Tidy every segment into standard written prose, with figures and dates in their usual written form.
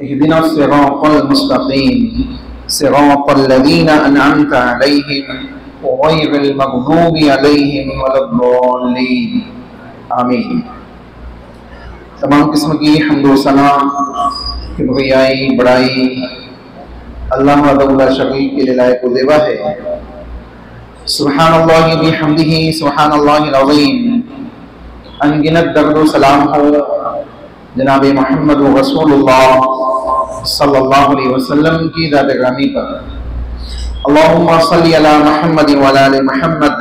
इहदिना सिरातल मुस्तकीम सिरातल लज़ीना अनअमता अलैहिम गैरिल मग़ज़ूबि अलैहिम वलद्दाल्लीन। आमीन। तमाम किस्म की हम्द व सना, किबरियाई, बड़ाई अल्लाह वहदहु शरीक के लिए लायक व ज़ेबा है। सुब्हानल्लाहि बिहम्दिही सुब्हानल्लाहिल अज़ीम। अनगिनत दर्द व सलाम हो जनाब मोहम्मद रसूलुल्लाह सल्लल्लाहु अलैहि वसल्लम की ज़ात ग्रामी पर। अल्लाहुम्मा सल्लि अला मुहम्मद व अला आलि मुहम्मद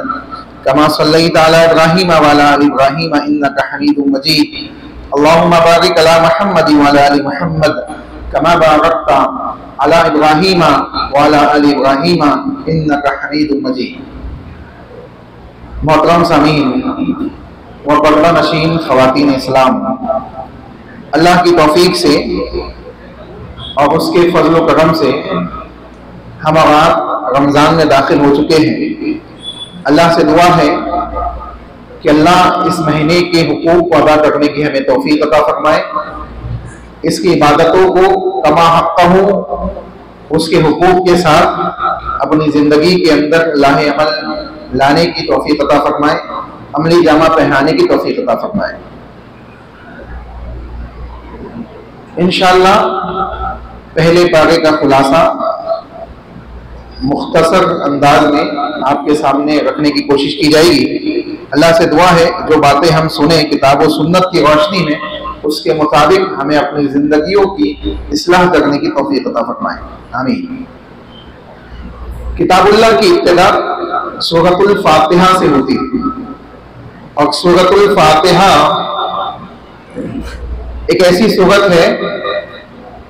कमा सल्लैता अला इब्राहीम व अला आलि इब्राहीम इन्नका हमीदुम मजीद। अल्लाहुम्मा बारिक अला मुहम्मद व अला आलि मुहम्मद कमा बारकता अला इब्राहीम व अला आलि इब्राहीम इन्नका हमीदुम मजीद। मोहतरम सामीन व पर्दा नशीन ख़वातीन इस्लाम, अल्लाह की तौफीक से और उसके फजल व करम से हम अब रमज़ान में दाखिल हो चुके हैं। अल्लाह से दुआ है कि अल्लाह इस महीने के हुकूक को अदा करने की हमें तौफीक अता फरमाए, इसकी इबादतों को कमा हक़्क़हू उसके हुकूक के साथ अपनी ज़िंदगी के अंदर लाहे अमल लाने की तौफीक अता फरमाए, अमली जामा पहनाने की तौफीक अता फरमाए। इंशाअल्लाह पहले पारे का खुलासा मुख्तसर अंदाज में आपके सामने रखने की कोशिश की जाएगी। अल्लाह से दुआ है जो बातें हम सुने किताब व सुन्नत की रोशनी में, उसके मुताबिक हमें अपनी जिंदगियों की इस्लाह करने की तौफीक अता फरमाए। आमीन। किताबुल्लाह की इब्तिदा सूरतुल फातिहा से होती है और सूरतुल फातिहा एक ऐसी सूरत है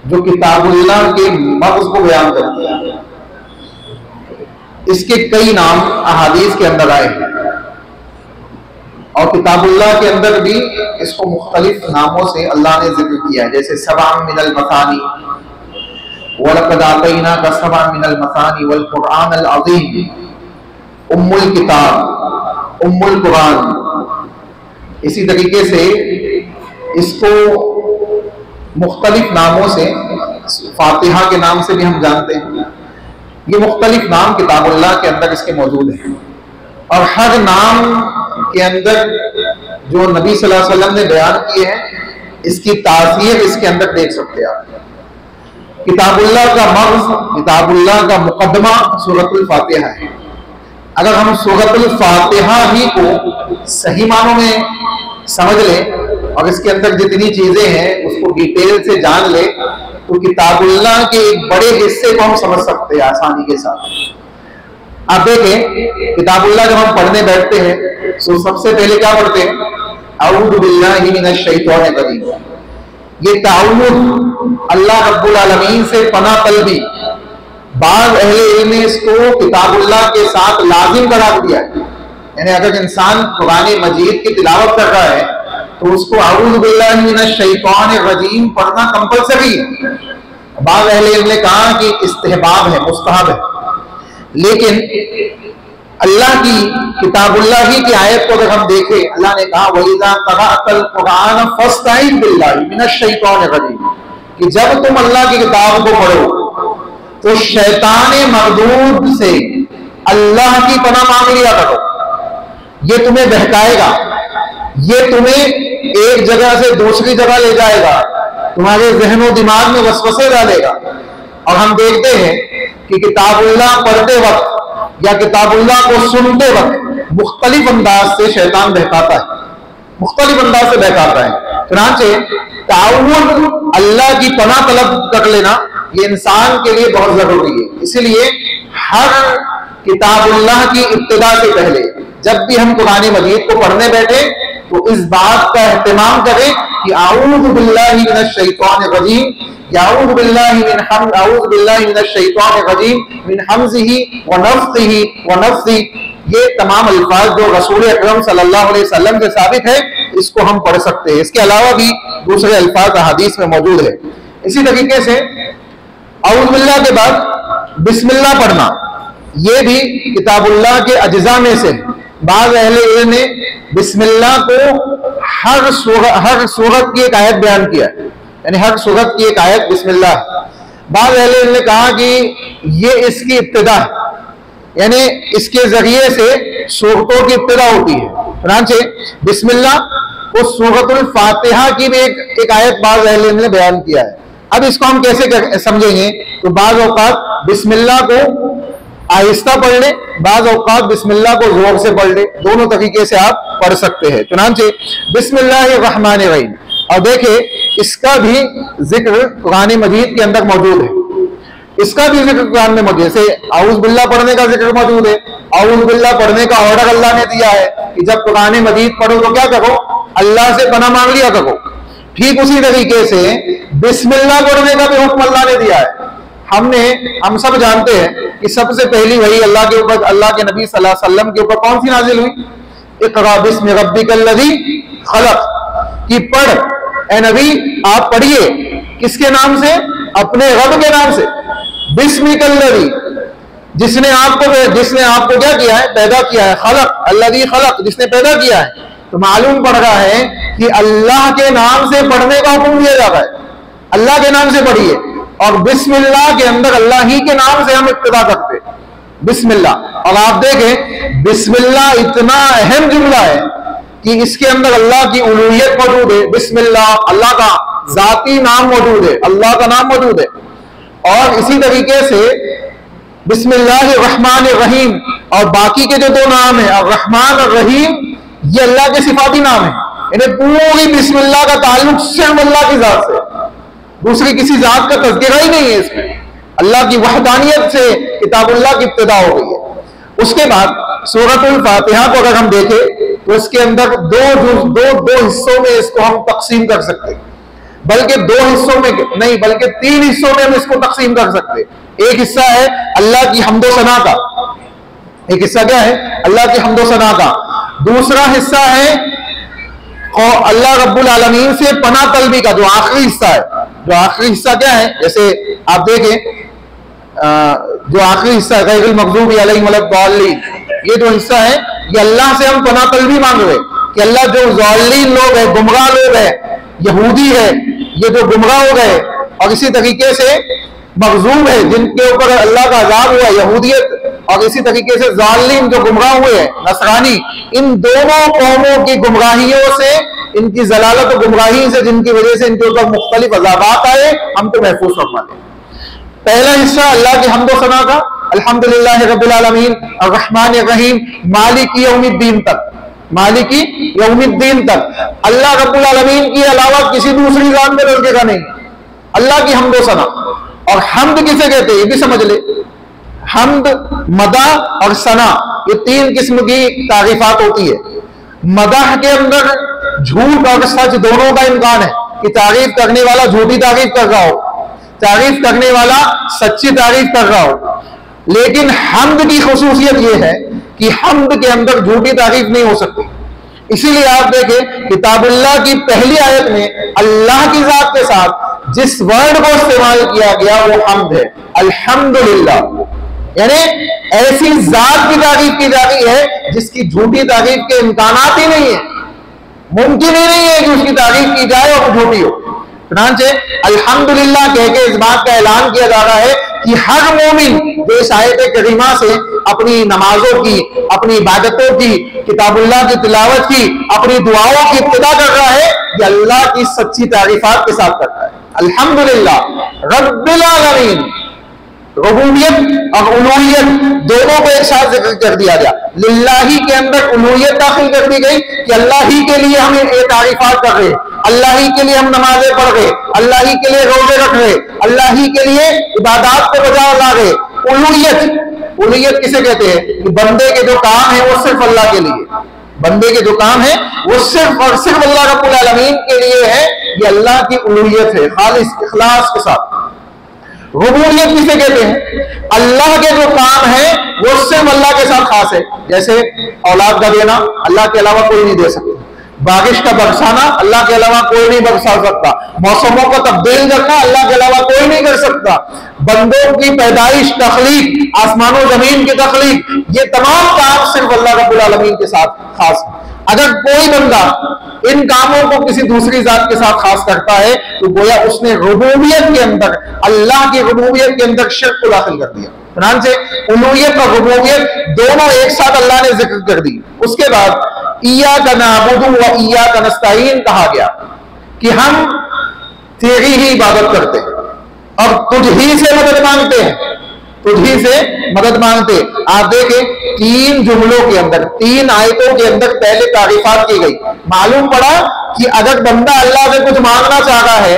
जो किताबुल्लाह के मग़ज़ को बयान करती है। इसके कई नाम अहादीस के अंदर आए हैं और किताबुल्लाह के अंदर भी इसको मुख्तलिफ नामों से अल्लाह ने जिक्र किया है, जैसे सबअन मिनल मसानी वलक़द आतैनाका सबअन मिनल मसानी वल क़ुरआनिल अज़ीम, उम्मुल किताब, उम्मुल कुरान। इसी तरीके से इसको मुख्तलिफ नामों से फातिहा के नाम से भी हम जानते हैं। ये मुख्तलिफ नाम किताबुल्लाह के अंदर इसके मौजूद हैं और हर नाम के अंदर जो नबी सल्लल्लाहु अलैहि वसल्लम ने बयान किए हैं, इसकी तासीर इसके अंदर देख सकते हैं आप। किताबुल्लाह का मग़ज़, किताबुल्लाह का मुक़द्दमा सूरतुल फातिहा है। अगर हम सूरतुल फातिहा ही को सही मानों में समझ ले और इसके अंदर जितनी चीजें हैं उसको डिटेल से जान ले तो किताबुल्लाह के एक बड़े हिस्से को हम समझ सकते हैं आसानी के साथ। आप देखें किताबुल्लाह जब हम पढ़ने बैठते हैं तो सबसे पहले क्या पढ़ते हैं? अऊज़ु बिल्लाहि मिनश शैतानिर रजीम। ये ताउज़ अल्लाह रब्बुल आलमीन से पनाह तलबी, बाद अहले इल्म ने इसको किताबुल्लाह के साथ लाजिम करार दिया है। यानी अगर इंसान कुरान मजीद की तिलावत कर रहा है तो उसको अऊज़ु बिल्लाहि मिनश शैतानिर रजीम पढ़ना कंपलसरी है। बाद अहले इल्म ने कहा कि इस्तेहबाब है, मुस्तहब है, लेकिन अल्लाह की किताबुल्लाह ही की आयत को अगर हम देखें, अल्लाह ने कहा वइज़ा क़रअतल कुरान फस्तईज़ बिल्लाहि मिनश शैतानिर रजीम, कि जब तुम अल्लाह की किताब को पढ़ो तो शैतान मरदूद से अल्लाह की पनाह मांग लिया करो। ये तुम्हें बहकाएगा, ये तुम्हें एक जगह से दूसरी जगह ले जाएगा, तुम्हारे ज़हन और दिमाग में वसवसे डालेगा। और हम देखते हैं कि किताबुल्लाह पढ़ते वक्त या किताबुल्लाह को सुनते वक्त मुख्तलिफ अंदाज से शैतान बहकाता है, मुख्तलिफ अंदाज से बहकाता है। चुनांचे ताउज़ अल्लाह की पनाह तलब कर लेना ये इंसान के लिए बहुत जरूरी है। इसीलिए हर किताबुल्लाह की इब्तिदा से पहले जब भी हम कुरान मजीद को पढ़ने बैठे तो इस बात का एहतमाम करें कि आऊज़ु बिल्लाहि मिनश शैतानिर रजीम, अऊज़ु बिल्लाहि मिनश शैतानिर रजीम मिन हमज़िही व नफ़्ख़िही व नफ़्सी। ये तमाम अल्फाज जो रसूल अकरम सल्लल्लाहु अलैहि वसल्लम से साबित है, इसको हम पढ़ सकते हैं। इसके अलावा भी दूसरे अल्फाज हदीस में मौजूद है। इसी तरीके से अऊज़ु बिल्लाह के बाद बिस्मिल्लाह पढ़ना, ये भी किताबुल्लाह के अज्जा में से। बाद अहले इल्म ने बिस्मिल्लाह को हर सूरत की एक आयत बयान किया है। यानी हर सूरत की एक आयत बिस्मिल्लाह है। बाद अहले इल्म ने कहा कि ये इसकी इब्तिदा है, यानी इसके जरिए से सूरतों की इब्तिदा होती है। चुनांचे बिस्मिल्लाह उस सूरतुल फातिहा की भी एक आयत बाद अहले इल्म ने बयान किया है। अब इसको हम कैसे समझेंगे? तो बाज़ औक़ात बिस्मिल्लाह को आहिस्ता पढ़ ले, बाज़ औक़ात बिस्मिल्लाह को जोर से पढ़ ले, दोनों तरीके से आप पढ़ सकते हैं। चुनांचे बिस्मिल्लाहिर्रहमानिर्रहीम, और देखे इसका भी जिक्र कुरान मजीद के अंदर मौजूद है, इसका भी जिक्र कुरान में मौजूद है। जैसे औज़ बिल्लाह पढ़ने का जिक्र मौजूद है, औज़ बिल्लाह पढ़ने का ऑर्डर अल्लाह ने दिया है कि जब कुरान मजीद पढ़ो तो क्या करो? अल्लाह से पनाह मांग लिया करो। ठीक उसी तरीके से बिस्मिल्लाह पढ़ने का भी हुक्म अल्लाह ने दिया है। हम सब जानते हैं कि सबसे पहली वही अल्लाह के ऊपर, अल्लाह के नबी सल्लल्लाहु अलैहि वसल्लम के ऊपर कौन सी नाजिल हुई? इक़रा बिस्मि रब्बिकल्लज़ी खलक़, कि पढ़ ए नबी आप पढ़िए, किसके नाम से? अपने रब के नाम से। बिस्मिकल्लज़ी, जिसने आपको क्या किया है? पैदा किया है। खलक़ अल्लज़ी खलक़, जिसने पैदा किया है। तो मालूम पड़ रहा है कि अल्लाह के नाम से पढ़ने का हुक्म दिया जा रहा है, अल्लाह के नाम से पढ़िए। और बिस्मिल्लाह के अंदर अल्लाह ही के नाम से हम इब्तिदा करते बिस्मिल्लाह। और आप देखें बिस्मिल्लाह इतना अहम जुमला है कि इसके अंदर अल्लाह की उलूहियत मौजूद है। बिस्मिल्लाह अल्लाह का जाती नाम मौजूद है, अल्लाह का नाम मौजूद है। और इसी तरीके से बिस्मिल्लाहिर्रहमानिर्रहीम, और बाकी के जो दो नाम है रहमान और रहीम, ये अल्लाह के सिफाती नाम है। इन्हें पूरी बिस्मिल्लाह का ताल्लुक सिर्फ अल्लाह की जात से, दूसरी किसी जात का तज़किरा ही नहीं है इसमें। अल्लाह की वहदानियत से किताबुल्लाह की इब्तिदा हो गई है। उसके बाद सूरतुल फातिहा को अगर हम देखें तो इसके अंदर दो हिस्सों में इसको हम तकसीम कर सकते हैं, बल्कि दो हिस्सों में नहीं बल्कि तीन हिस्सों में हम इसको तकसीम कर सकते हैं। एक हिस्सा है अल्लाह की हम्दो सना का, एक हिस्सा क्या है? अल्लाह की हम्दो सना का। दूसरा हिस्सा है और अल्लाह रब्बुल आलमीन से पनाह तलबी का, जो आखिरी हिस्सा है। जो आखिरी हिस्सा क्या है? जैसे आप देखें जो आखिरी हिस्सा है गैरुल मग़ज़ूबी अलैहिम वलद्दाल्लीन, ये जो हिस्सा है ये अल्लाह से हम पनाह तलबी मांग रहे कि अल्लाह जो ज़ालिमीन लोग हैं, गुमराह लोग हैं, यहूदी है, ये जो गुमराह हो गए, और इसी तरीके से मग़ज़ूब है जिनके ऊपर अल्लाह का अज़ाब हुआ यहूदियत, और इसी तरीके से ज़ालिम जो गुमराह हुए हैं नसरानी, इन दोनों कौमों की गुमराहियों से, इनकी ज़लालत और गुमराही से, जिनकी वजह से इनके ऊपर मुख्तलिफ अज़ाबात आए, हमको महफूज फरमा ले। पहला हिस्सा अल्लाह की हम्दो सना का, अल्हम्दुलिल्लाहि रब्बिल आलमीन अर्रहमानिर रहीम मालिकी यौमिद्दीन तक, मालिकी यौमिद्दीन तक अल्लाह रब्बुल आलमीन के अलावा किसी दूसरी जात में लगेगा नहीं, अल्लाह की हम्दो सना। और हम्द किसे कहते हैं ये भी समझ ले। हम्द, मदा और सना, ये तीन किस्म की तारीफात होती है। मदाह के अंदर झूठ और सच दोनों का इम्कान है कि तारीफ करने वाला झूठी तारीफ कर रहा हो, तारीफ करने वाला सच्ची तारीफ कर रहा हो। लेकिन हम्द की खुसूसियत यह है कि हम्द के अंदर झूठी तारीफ नहीं हो सकती। इसीलिए आप देखें किताबुल्लाह की पहली आयत में अल्लाह की जात के साथ जिस वर्ड को इस्तेमाल किया गया वो हम्द है, अल्हम्दुलिल्लाह। यानी ऐसी जात की तारीफ की जा रही है जिसकी झूठी तारीफ के इम्कानात ही नहीं है, मुमकिन ही नहीं है कि उसकी तारीफ की जाए और वो झूठी हो। चुनांचे अल्हम्दुलिल्लाह कह के इस बात का ऐलान किया जा रहा है कि हर मोमिन जो इस आयत करीमा से अपनी नमाजों की, अपनी इबादतों की, किताबुल्लाह की तिलावत की, अपनी दुआओं की इब्तिदा कर रहा है, ये अल्लाह की सच्ची तारीफात के साथ करता है। अल्हम्दुलिल्लाह रब्बिल आलमीन, रुबूबियत और उलूहियत दोनों को एक साथ जिक्र कर दिया गया। लिल्लाही के अंदर उलूहियत दाखिल कर दी गई कि अल्लाह ही के लिए हम ये तारीफात कर रहे, अल्लाह ही के लिए हम नमाजें पढ़ रहे, अल्लाह ही के लिए रोजे रख रहे, अल्लाह ही के लिए इबादत को बजा ला रहे। उलूहियत, उलूहियत किसे कहते हैं? कि बंदे के जो काम है वो सिर्फ अल्लाह के लिए, बंदे के जो काम है वो सिर्फ और सिर्फ अल्लाह रब्बुल आलमीन के लिए है। ये अल्लाह की उलूहियत है खालिस इखलास के साथ। रुबूबियत किसे कहते हैं? अल्लाह के जो काम है वो सिर्फ अल्लाह के साथ खास है। जैसे औलाद का देना अल्लाह के अलावा कोई नहीं दे सकता, बारिश का बरसाना अल्लाह के अलावा कोई नहीं बरसा सकता, मौसमों को तब्दील करना अल्लाह के अलावा कोई नहीं कर सकता, बंदों की पैदाइश, तख्लीक, आसमानों जमीन की तख्लीक, ये तमाम काम सिर्फ अल्लाह रब्बुल आलमीन के साथ खास है। अगर कोई बंदा इन कामों को किसी दूसरी जात के साथ खास करता है तो गोया उसने रुबूबियत के अंदर, अल्लाह की रुबूबियत के अंदर शिर्क को दाखिल कर दिया। से उलूहियत और रुबूबियत दोनों एक साथ अल्लाह ने जिक्र कर दी। उसके बाद इय्याका नअबुदु व इय्याका नस्तईन कहा गया कि हम तेरी ही इबादत करते हैं और तुझ ही से मदद मांगते हैं, तुझ ही से मदद मांगते। आप देखें 3 जुमलों के अंदर, 3 आयतों के अंदर पहले तारीफात की गई। मालूम पड़ा कि अगर बंदा अल्लाह से कुछ मांगना चाह रहा है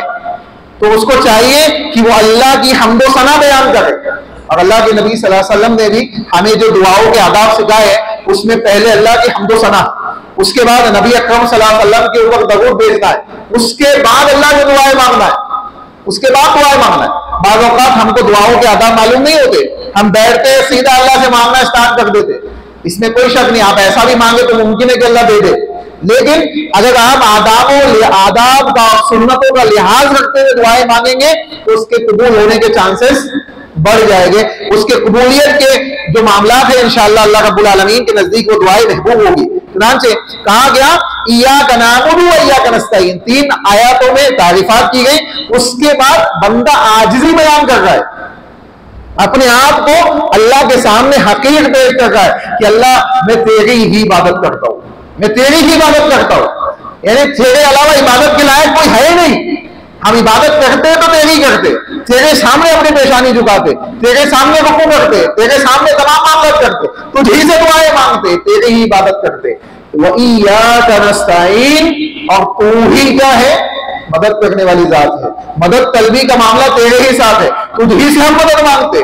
तो उसको चाहिए कि वो अल्लाह की हम्दो सना बयान करे। और अल्लाह के नबी सल्लल्लाहु अलैहि वसल्लम ने भी हमें जो दुआओं के आदाब सिखाए हैं उसमें पहले अल्लाह की हम्दो सना, उसके बाद नबी अकरम सल्लल्लाहु अलैहि वसल्लम के ऊपर दरूद भेजना है, उसके बाद अल्लाह की दुआएं मांगना है, उसके बाद दुआएं मांगना है। बाज़ औक़ात हमको दुआओं के आदाब मालूम नहीं होते, हम बैठते सीधा अल्लाह से मांगना स्टार्ट कर देते। इसमें कोई शक नहीं, आप ऐसा भी मांगे तो मुमकिन है कि अल्लाह दे दे, लेकिन अगर आप आदाब का, सुन्नतों का लिहाज रखते हुए दुआएं मांगेंगे तो उसके कबूल होने के चांसेस बढ़ जाएंगे। उसके कबूलियत के जो मामला है इंशाअल्लाह अल्लाह रब्बुल आलमीन के नजदीक वो दुआएं महबूब होगी। चुनांचे कहा गया इय्याका नअबुदु व इय्याका नस्तईन, 3 आयतों में तारीफात की गई। उसके बाद बंदा आजिज़ी बयान कर रहा है, अपने आप को अल्लाह के सामने हकीर पेश कर रहा है कि अल्लाह मैं तेरी ही इबादत करता हूं, मैं तेरी ही इबादत करता हूं, यानी तेरे अलावा इबादत के लायक कोई है नहीं। हम इबादत करते तो तेरी करते, तेरे सामने अपनी पेशानी झुकाते, तेरे सामने रुकू करते, तेरे सामने तमाम मामला करते, तुझी से दुआएं मांगते, तेरी ही इबादत करते। व इय्याका नस्तईन, और तू ही क्या है, मदद करने वाली जात है। मदद तलबी का मामला तेरे ही साथ है, तुझी से हम मदद मांगते,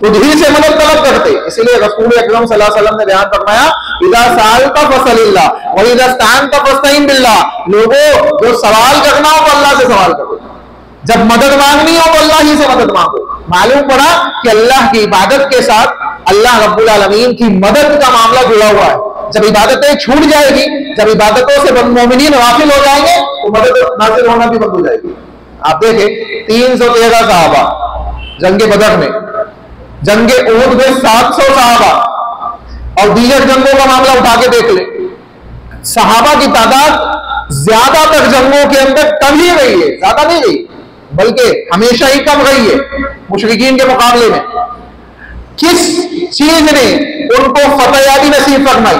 तुझी से मदद तलब करते। इसीलिए रसूल अकरम सल्लल्लाहु अलैहि वसल्लम ने बयान फरमाया इज़ा सअलता फसअलिल्लाह व इज़ा इस्तअनता फस्तईन बिल्लाह, लोगों जो सवाल करना हो तो अल्लाह से सवाल करो, जब मदद मांगनी हो तो अल्लाह ही से मदद मांगो। मालूम पड़ा कि अल्लाह की इबादत के साथ अल्लाह रब्बुल आलमीन की मदद का मामला जुड़ा हुआ है। जब इबादतें छूट जाएगी, जब इबादतों से मोमिनीन गाफिल हो जाएंगे तो मदद नाज़िल होना भी बंद हो जाएगी। आप देखें 313 सहाबा जंगे बदर में, जंगे उहद में 700 सहाबा, और दीगर जंगों का मामला उठा के देख ले, सहाबा की तादाद ज्यादातर जंगों के अंदर कम ही रही है, ज्यादा नहीं रही, बल्कि हमेशा ही कम रही है मुशरिकीन के मुकाबले में। किस चीज ने उनको फतह नसीब फरमाई?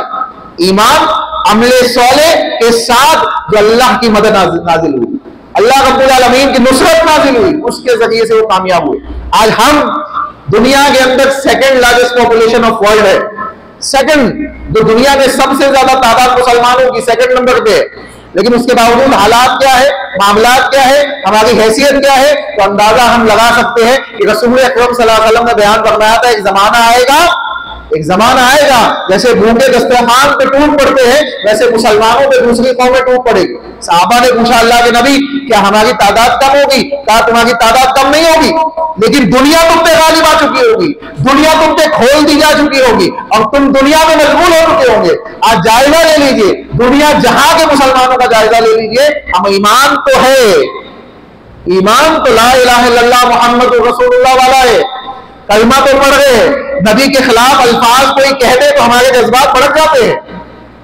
ईमान, अमले सोले के साथ जो अल्लाह की मदद नाजिल हुई, अल्लाह रब्बुल आलमीन की नुसरत नाजिल हुई, उसके जरिए से वो कामयाब हुए। आज हम दुनिया के अंदर 2nd largest population of world है, 2nd, जो दुनिया में सबसे ज्यादा तादाद मुसलमानों की 2nd नंबर पे है, लेकिन उसके बावजूद हालात क्या है, मामलात क्या है, हमारी हैसियत क्या है, तो अंदाजा हम लगा सकते हैं कि रसूल अकरम सल्लल्लाहु अलैहि वसल्लम ने बयान फरमाया था एक जमाना आएगा जैसे भूखे दस्तरखान पे टूट पड़ते हैं वैसे मुसलमानों पे दूसरी कौमें टूट पड़ेगी। साहबा ने पूछा अल्लाह के नबी क्या हमारी तादाद कम होगी? कहा तुम्हारी तादाद कम नहीं होगी, लेकिन दुनिया तुम पे गालिब आ चुकी होगी, दुनिया तुम पे खोल दी जा चुकी होगी और तुम दुनिया में मशगूल हो चुके होंगे। आज जायजा ले लीजिए, दुनिया जहां के मुसलमानों का जायजा ले लीजिए, हम ईमान तो है, ईमान तो ला इलाहा इल्लल्लाह मुहम्मद रसूलुल्लाह वाला है, कलमा तो पढ़ रहे हैं, नबी के खिलाफ अल्फाज कोई कह दे तो हमारे जज्बात भड़क जाते हैं,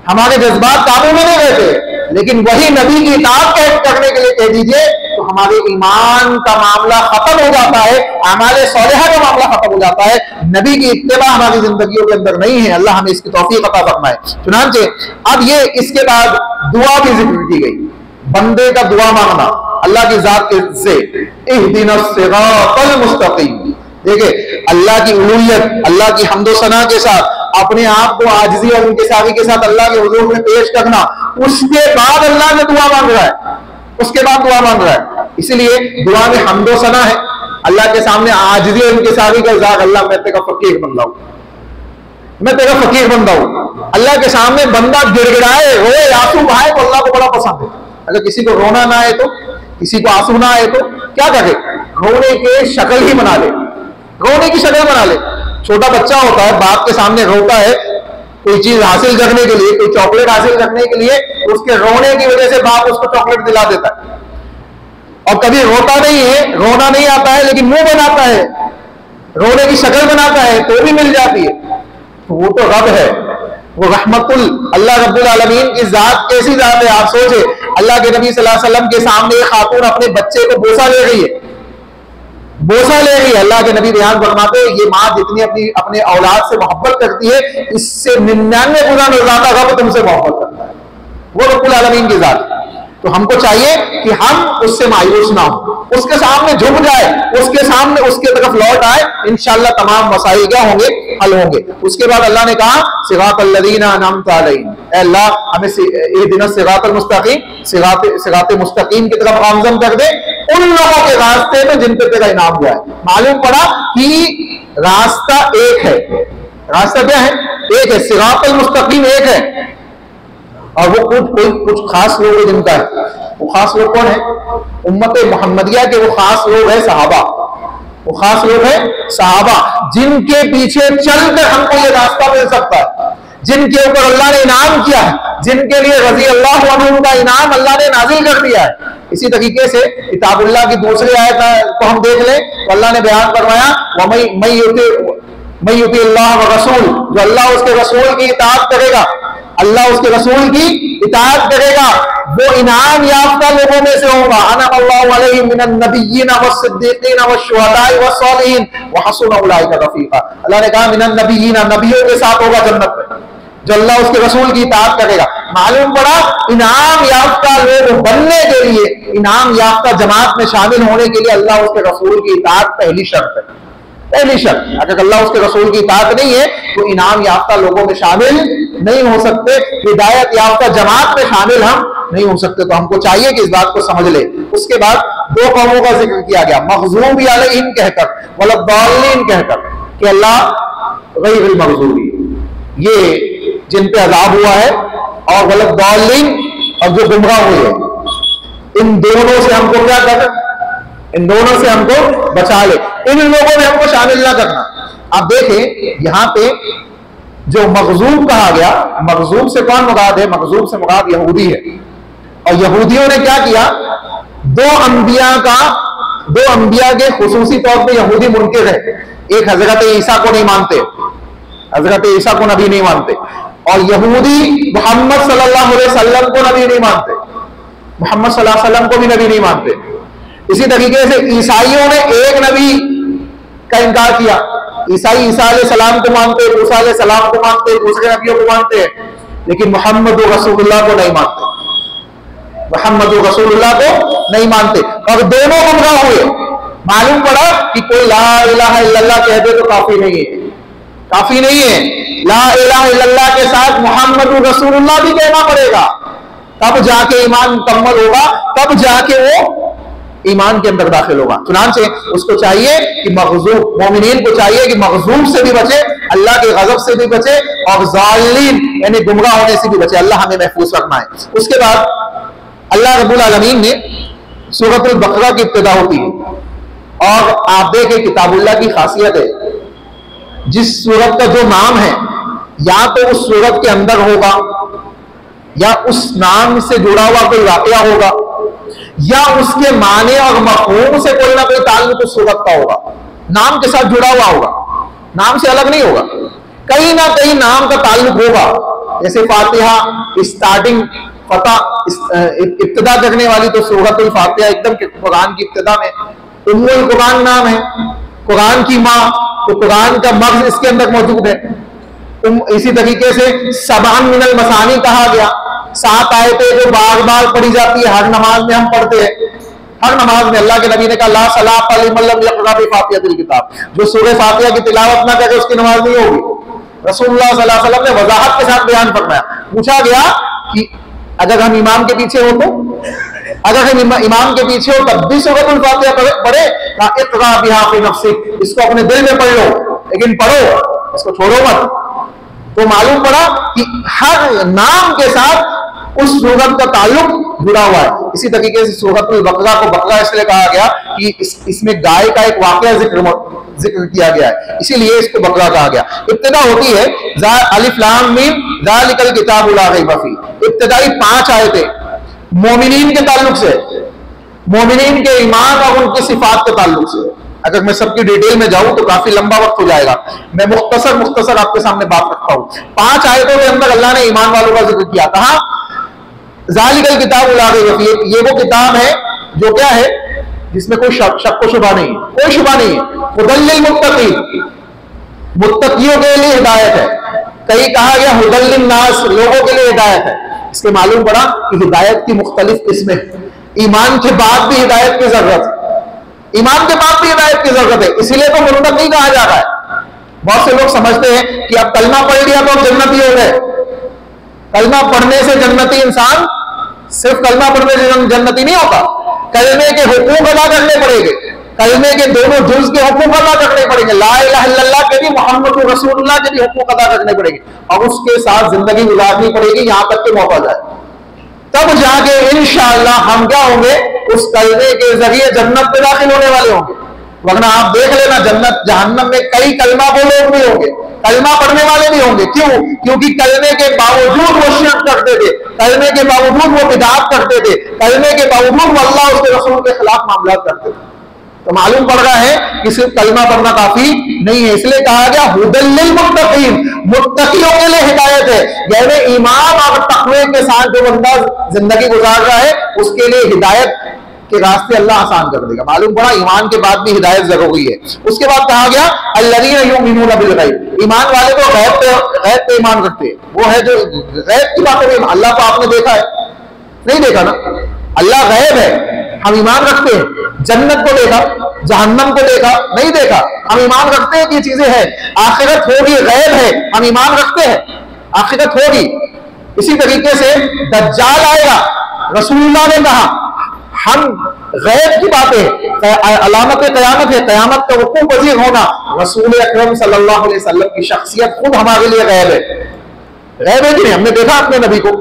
हमारे जज्बात काबू में नहीं रहते, लेकिन वही नबी की इताअत करने के लिए कह दीजिए तो हमारे ईमान का मामला खत्म हो जाता है, हमारे सौलिहा का मामला खत्म हो जाता है। नबी की इत्तिबा हमारी जिंदगियों के अंदर नहीं है, अल्लाह हमें इसकी तौफीक अता फरमाए। चुनांचे अब ये इसके बाद दुआ की जिक्र की गई, बंदे का दुआ मांगना अल्लाह की जात से, इहदिनस सिरातल मुस्तकीम। देखिए अल्लाह की उलूहियत, अल्लाह की हम्दो सना के साथ अपने आप को आजिज़ी और उनके साथी के साथ अल्लाह के हुजूर में पेश करना, उसके बाद अल्लाह में दुआ मांग रहा है, उसके बाद दुआ मांग रहा है। इसीलिए दुआ में हम्दो सना है, अल्लाह के सामने आजिज़ी और उनके साथी का इज़हार, अल्लाह मैं तेरा फकीर बंदा हूं, मैं तेरा फकीर बंदा हूं। अल्लाह के सामने बंदा गिड़गिड़ाए, रोए, आंसू बहाए तो अल्लाह को बड़ा पसंद है। अगर किसी को रोना ना आए तो, किसी को आंसू ना आए तो क्या करे? रोने के शक्ल ही बना ले, रोने की शक्ल बना ले। छोटा बच्चा होता है, बाप के सामने रोता है कोई चीज हासिल करने के लिए, कोई चॉकलेट हासिल करने के लिए, उसके रोने की वजह से बाप उसको चॉकलेट दिला देता है। और कभी रोता नहीं है, रोना नहीं आता है, लेकिन मुंह बनाता है, रोने की शक्ल बनाता है तो भी मिल जाती है। तो वो तो रब है, वो रहमतुल, अल्लाह रब्बुल आलमीन की जात कैसी जात है। आप सोचे, अल्लाह के नबी सल्लल्लाहु अलैहि वसल्लम के सामने एक खातून अपने बच्चे को बोसा ले रही है, बोसा ले रही है। अल्लाह के नबी बयान फरमाते हैं, ये माँ जितनी अपने औलाद से मोहब्बत करती है, इससे 99 गुना ज्यादा रब तुमसे मोहब्बत करता है। वो रब्बुल आलमीन की जात। तो हमको चाहिए कि हम उससे मायूस ना हो, उसके सामने झुक जाए, उसके सामने उसके तरफ लौट आए, इंशाअल्लाह तमाम मसाइल क्या होंगे, हल होंगे। उसके बाद अल्लाह ने कहा सिरातल लज़ीना अनअमता अलैहिम, ऐ अल्लाह हमें इहदिना सिरातल मुस्तकीम, सिरात मुस्तकीम की तरफ गामज़न कर दे, उन लोगों के रास्ते में जिन पे तेरा इनाम हुआ है। मालूम पड़ा कि रास्ता एक है, रास्ता क्या है, एक है, सिरातल मुस्तकीम एक है, और वो कुछ खास लोग हैं जिनका है। वो खास लोग कौन है? उम्मत मोहम्मदिया के वो खास लोग है सहाबा, वो खास लोग है सहाबा, जिनके पीछे चलकर हमको ये रास्ता मिल सकता है, जिनके ऊपर अल्लाह ने इनाम किया है, जिनके लिए रजी अल्लाह अन्हु का इनाम अल्लाह ने नाजिल कर दिया है। इसी तरीके से किताबुल्लाह की दूसरी आयत को हम देख लें तो अल्लाह ने बयान फरमाया मैं युती अल्लाह व रसूल, जो अल्लाह उसके रसूल की इताअत करेगा, अल्लाह उसके रसूल की इताअत करेगा, वो इनाम याफ्ता लोगों में से होगा। अनअल्लाहु अलैहिम मिनन नबिय्यीन वस्सिद्दीकीन वश्शुहदाई वस्सालिहीन व हसुन उलाइका रफीका। अल्लाह ने कहा मिनन नबिय्यीन, नबियों के साथ होगा जन्नत में, जो अल्लाह उसके रसूल की इताअत करेगा। मालूम पड़ा इनाम याफ्ता लोग बनने के लिए, इनाम याफ्ता जमात में शामिल होने के लिए अल्लाह उसके रसूल की इताअत पहली शर्त है, पहली शर्त। अगर अल्लाह उसके रसूल की इताअत नहीं है तो इनाम याफ्ता लोगों में शामिल नहीं हो सकते, हिदायत याफ्ता जमात में शामिल हम नहीं हो सकते। तो हमको चाहिए कि इस बात को समझ ले। उसके बाद दो कौमों का जिक्र किया गया, मग़ज़ूबी अलैहिम कहकर, वलद्दाल्लीन कहकर, कि अल्लाह गैरुल मग़ज़ूबी, ये जिन पे अज़ाब हुआ है, और वलद्दाल्लीन, और जो गुमराह हुए हैं। इन दोनों से हमको क्या करना, इन दोनों से हमको बचा ले, इन लोगों में हमको शामिल ना करना। आप देखें यहां पे जो मग़ज़ूब कहा गया, मग़ज़ूब से कौन मुराद है? मग़ज़ूब से मुराद यहूदी है। और यहूदियों ने क्या किया, दो अंबिया के खुसूसी तौर पे यहूदी मुनकिर है। एक हजरत ईसा को नहीं मानते, हजरत ईसा को नबी नहीं मानते, और यहूदी मोहम्मद सल्लल्लाहु अलैहि वसल्लम को नबी नहीं मानते, मोहम्मद सल्लल्लाहु अलैहि वसल्लम को भी नबी नहीं मानते। इसी तरीके से ईसाइयों ने एक नबी का इनकार किया। ईसाई ईसा अलैहिस्सलाम को मानते, मूसा अलैहिस्सलाम को मानते, दूसरे नबियों को मानते, लेकिन मोहम्मद रसूलुल्लाह को नहीं मानते, मोहम्मद रसूलुल्लाह को नहीं मानते, और दोनों गुमराह हुए। मालूम पड़ा कि कोई ला इलाहा इल्लल्लाह कह दे तो काफी नहीं है, काफी नहीं है। ला इलाहा इल्लल्लाह के साथ मोहम्मद रसूलुल्लाह भी कहना पड़ेगा, तब जाके ईमान मुकम्मल होगा, तब जाके वो ईमान के अंदर दाखिल होगा। चुनांचे उसको चाहिए कि मग़ज़ूब, मोमिनीन को चाहिए कि मग़ज़ूब से भी बचे, अल्लाह के गज़ब से भी बचे, और ज़ालिमीन यानी गुमराह होने से भी बचे। अल्लाह हमें महफूज रखना है। उसके बाद अल्लाह रब्बुल आलमीन ने सूरतुल बक़रा की इब्तिदा होती है, और आप देखें किताबुल्लाह की खासियत है, जिस सूरत का जो नाम है, या तो उस सूरत के अंदर होगा, या उस नाम से जुड़ा हुआ कोई वाक़या होगा, या उसके माने और मफ़हूम से कोई ना कोई ताल्लुक उस सूरत का होगा, नाम के साथ जुड़ा हुआ होगा, नाम से अलग नहीं होगा, कहीं ना कहीं नाम का ताल्लुक होगा। जैसे फातिहा स्टार्टिंग, इब्तिदा करने वाली तो सूरतुल फातिहा एकदम कुरान की इब्तिदा में, उम्मुल कुरान नाम है, कुरान की माँ, तो कुरान का मग़ज़ इसके अंदर मौजूद है। इसी तरीके से सबअन मिनल मसानी कहा गया, 7 आयतें जो बार बार पढ़ी जाती है, हर नमाज में हम पढ़ते हैं, हर नमाज में। अल्लाह के नबी ने कहा ला सलात लिमन लम यक़रा बिफ़ातिहतिल किताब, जो सूरह फातिहा की तिलावत ना करे उसकी नमाज नहीं होगी। रसूलुल्लाह सल्लल्लाहु अलैहि वसल्लम ने वज़ाहत के साथ बयान फरमाया। पूछा गया कि अगर हम इमाम के पीछे हो तो, अगर हम इमाम के पीछे हो तब भी सूरतुल फातिहा पढ़े, इक़रा बिहा फ़ी नफ़्सिक, इसको अपने दिल में पढ़ लो, लेकिन पढ़ो, इसको छोड़ो मत। तो मालूम पड़ा कि हर नाम के साथ उस सूरत का ताल्लुक जुड़ा हुआ है। इसी तरीके से सूरतुल बक़रा को बक़रा इसलिए कहा गया कि इसमें गाय का एक वाक़या जिक्र किया गया है, इसीलिए इसको बक़रा कहा गया। इब्तिदा होती है अलिफ लाम मीम ज़ालिकल किताबु ला रैब फीह, इब्तिदाई 5 आयतें मोमिनीन के ताल्लुक से, मोमिनीन के ईमान और उनकी सिफात के ताल्लुक से। अगर मैं सबकी डिटेल में जाऊं तो काफी लंबा वक्त हो जाएगा। मैं मुख्तसर आपके सामने बात रखता हूं। 5 आयतों के अंदर अल्लाह ने ईमान वालों का जिक्र किया। कहा ज़ालिकल किताब ला रैब फीह, ये वो किताब है जो क्या है, जिसमें कोई शक व शुबा नहीं है, कोई शुबा नहीं है। हुदल लिल मुत्तकीन, मुत्तकियों के लिए हिदायत है। कहीं कहा गया हुदल लिन नास, लोगों के लिए हिदायत है। इसके मालूम पड़ा कि हिदायत की मुख्तलिफ किस्में, ईमान के बाद भी हिदायत की जरूरत है, ईमान के बाद भी हिदायत की जरूरत है। इसीलिए तो मुत्तकी कहा जा रहा है। बहुत से लोग समझते हैं कि अब कलमा पढ़ लिया तो जन्नती हो गए। कलमा पढ़ने से जन्नती इंसान सिर्फ कलमा पढ़ने से जन्नती नहीं होता, कलमे के हुकूक अदा करने पड़ेंगे, कलमे के दोनों जुज़ के हुकूक अदा करने पड़ेंगे, ला इलाहा इल्लल्लाह के भी, मोहम्मद रसूलुल्लाह के भी हुकूक अदा करने पड़ेंगे, और उसके साथ जिंदगी गुजारनी पड़ेगी यहां तक के मौका जाए। तब जाके इंशाअल्लाह हम क्या होंगे, उस कलमे के जरिए जन्नत में दाखिल होने वाले होंगे। वरना आप देख लेना, जन्नत जहन्नम में कई कलमा वो लोग भी होंगे, कलमा पढ़ने वाले भी होंगे। क्यों? क्योंकि कलमे के बावजूद वो शिर्क करते थे, कलमे के बावजूद वो बिदअत करते थे, कलमे के बावजूद वो अल्लाह उसके रसूल के खिलाफ मामला करते थे। तो मालूम पड़ रहा है कि सिर्फ कलमा पढ़ना काफी नहीं है। इसलिए कहा गया हुदल लिल मुत्तकीन, मुत्तकियों के लिए हिदायत है। यानी ईमान और तक़वे के साथ जो बंदा जिंदगी गुजार रहा है उसके लिए हिदायत के रास्ते अल्लाह आसान कर देगा। मालूम पड़ा ईमान के बाद भी हिदायत जरूरी है। उसके बाद कहा गया अल्लज़ीना युमिनूना बिल गैब, ईमान वाले तो गैब पे ईमान रखते हैं। वो है जो गैब की बातों में, अल्लाह को आपने देखा है? नहीं देखा ना, अल्लाह गैब है, हम ईमान रखते हैं। जन्नत को देखा, जहन्नम को देखा? नहीं देखा, हम ईमान रखते हैं कि ये चीजें हैं। आखिरत होगी, गैब है, हम ईमान रखते हैं आखिरत होगी। इसी तरीके से दज्जाल आएगा, रसूलुल्लाह ने कहा हम गैब की बातें, अलामत क़यामत है, क़यामत का वक़ूअ पज़ीर होना, रसूल अकरम सल्लल्लाहु अलैहि वसल्लम की शख्सियत खुद हमारे लिए गैब है। गैब है कि नहीं? हमने देखा अपने नबी को,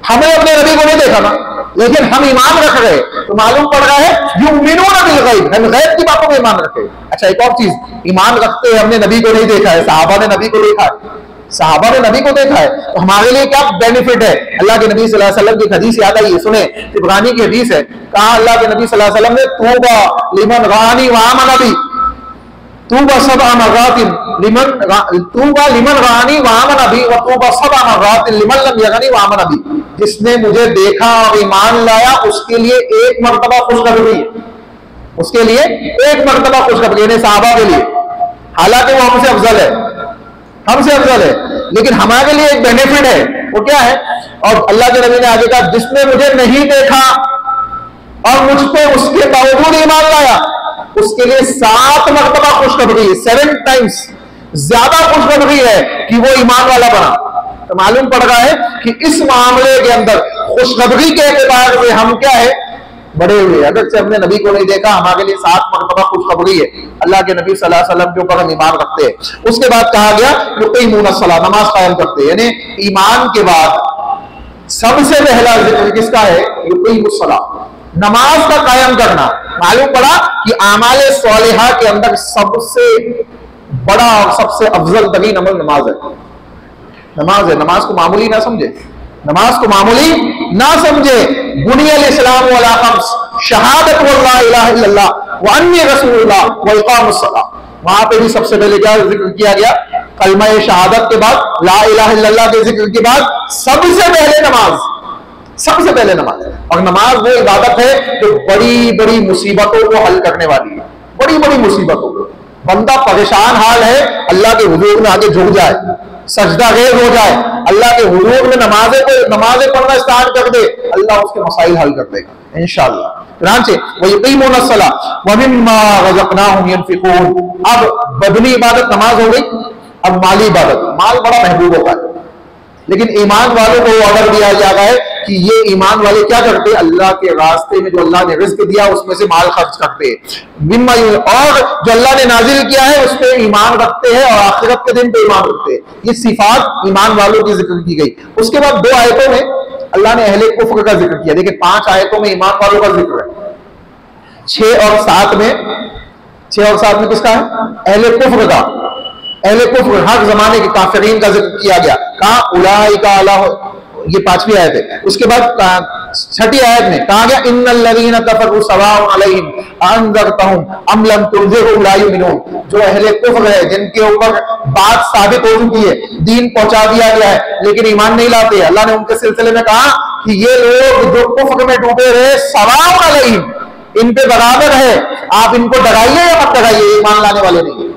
हमें अपने नबी को नहीं देखा ना, लेकिन हम ईमान रख रहे, तो मालूम पड़ रहा है युमिनूना बिल गैब, हम गैब की बातों में ईमान रखे। अच्छा, एक और चीज, ईमान रखते हैं, हमने नबी को नहीं देखा है, सहाबा ने नबी को देखा है, सहाबा ने नबी को देखा है, तो हमारे लिए क्या बेनिफिट है? अल्लाह के नबी सल्लल्लाहु अलैहि वसल्लम की हदीस याद आई है, सुने, तिबरानी की हदीस है। कहा अल्लाह के नबी सल्लल्लाहु अलैहि वसल्लम ने तूबा लिमन रानी व आमन बी, तूबा सबअ मर्रातिन लिमन, तूबा लिमन रानी व आमन बी व तूबा सबअ मर्रातिन लिमन लम यगनी व आमन बी, जिसने मुझे देखा और ईमान लाया उसके लिए एक मर्तबा खुशखबरी है, उसके लिए एक मर्तबा खुशखबरी है सहाबा के लिए। हालांकि वो हमसे अफजल है, हमसे अफजल है, लेकिन हमारे लिए एक बेनिफिट है। वो क्या है? और अल्लाह के नबी ने आगे कहा जिसने मुझे नहीं देखा और मुझ पे उसके बावजूद ईमान लाया उसके लिए 7 मर्तबा खुशखबरी, 7 टाइम्स ज्यादा खुशखबरी है कि वो ईमान वाला बना। तो मालूम पड़ रहा है कि इस मामले के अंदर खुशखबरी के एतबार से हम क्या है, बड़े हुए। अगर से हमने नबी को नहीं देखा, हमारे लिए 7 मर्तबा खुशखबरी है। अल्लाह के नबी सल्लल्लाहु अलैहि वसल्लम के ऊपर हम ईमान रखते हैं। उसके बाद कहा गया युक़ीमूना सलात, नमाज कायम करते हैं। यानी ईमान के बाद सबसे पहला जिक्र किसका है? युक़ीमुस सलात, नमाज का कायम करना। मालूम पड़ा कि आमाले सालिहा के अंदर सबसे बड़ा और सबसे अफजल तरीन अमल नमाज है। नमाज है, नमाज को मामूली ना समझे, नमाज को मामूली ना समझे। बुनियल इस्लाम अला खम्स, शहादत ला इलाहा इल्लल्लाह व अन्नी रसूलुल्लाह व इक़ामुस सलाह। वहां पे भी सबसे पहले क्या जिक्र किया गया? कलमा शहादत के बाद, ला इलाहा इल्लल्लाह के जिक्र के बाद सबसे पहले नमाज, सबसे पहले नमाज। और नमाज वो इबादत है जो बड़ी बड़ी मुसीबतों को हल करने वाली है। बड़ी बड़ी मुसीबतों को, बंदा परेशान हाल है, अल्लाह के हुजूर में आगे झुक जाए, सजदा गेज हो जाए, अल्लाह के हुजूर में नमाजें पढ़ना स्टार्ट कर दे, अल्लाह उसके मसाइल हल कर देगा इंशाअल्लाह। वयुक़ीमूना सलात व मिम्मा रज़क़नाहुम यनफ़िक़ून। अब बदनी इबादत नमाज हो गई, अब माली इबादत। माल बड़ा महबूब होता है, लेकिन ईमान वालों को ऑर्डर दिया जा रहा है कि ये ईमान वाले क्या करते हैं? अल्लाह के रास्ते में जो अल्लाह ने रिज़्क़ दिया उसमें से माल खर्च करते हैं। और जो अल्लाह ने नाजिल किया है उस पर ईमान रखते हैं और आखिरत के दिन पे ईमान रखते हैं। ये सिफात ईमान वालों की जिक्र की गई। उसके बाद 2 आयतों में अल्लाह ने अहले कुफ्र का जिक्र किया। देखिए 5 आयतों में ईमान वालों का जिक्र है, 6 और 7 में किसका है? अहले कुफ्र का। अहले कुफ्र हर जमाने के काफिरीन का जिक्र किया गया। कहा उलाइका अला ये 5वीं आयत है। उसके बाद 6ठी आयत में कहा गया इन्नल लज़ीना कफ़रू सवाउन अलैहिम अअंज़रतहुम अम लम तुनज़िरहुम ला युमिनून। जो अहले कुफ्र है, जिनके ऊपर बात साबित हो चुकी है, दीन पहुंचा दिया गया है, लेकिन ईमान नहीं लाते, अल्लाह ने उनके सिलसिले में कहा कि ये लोग जो कुफ्र में डूबे रहे सवाउन अलैहिम, इन पे बराबर है, आप इनको डराइए या मत डराइए, ईमान लाने वाले नहीं है,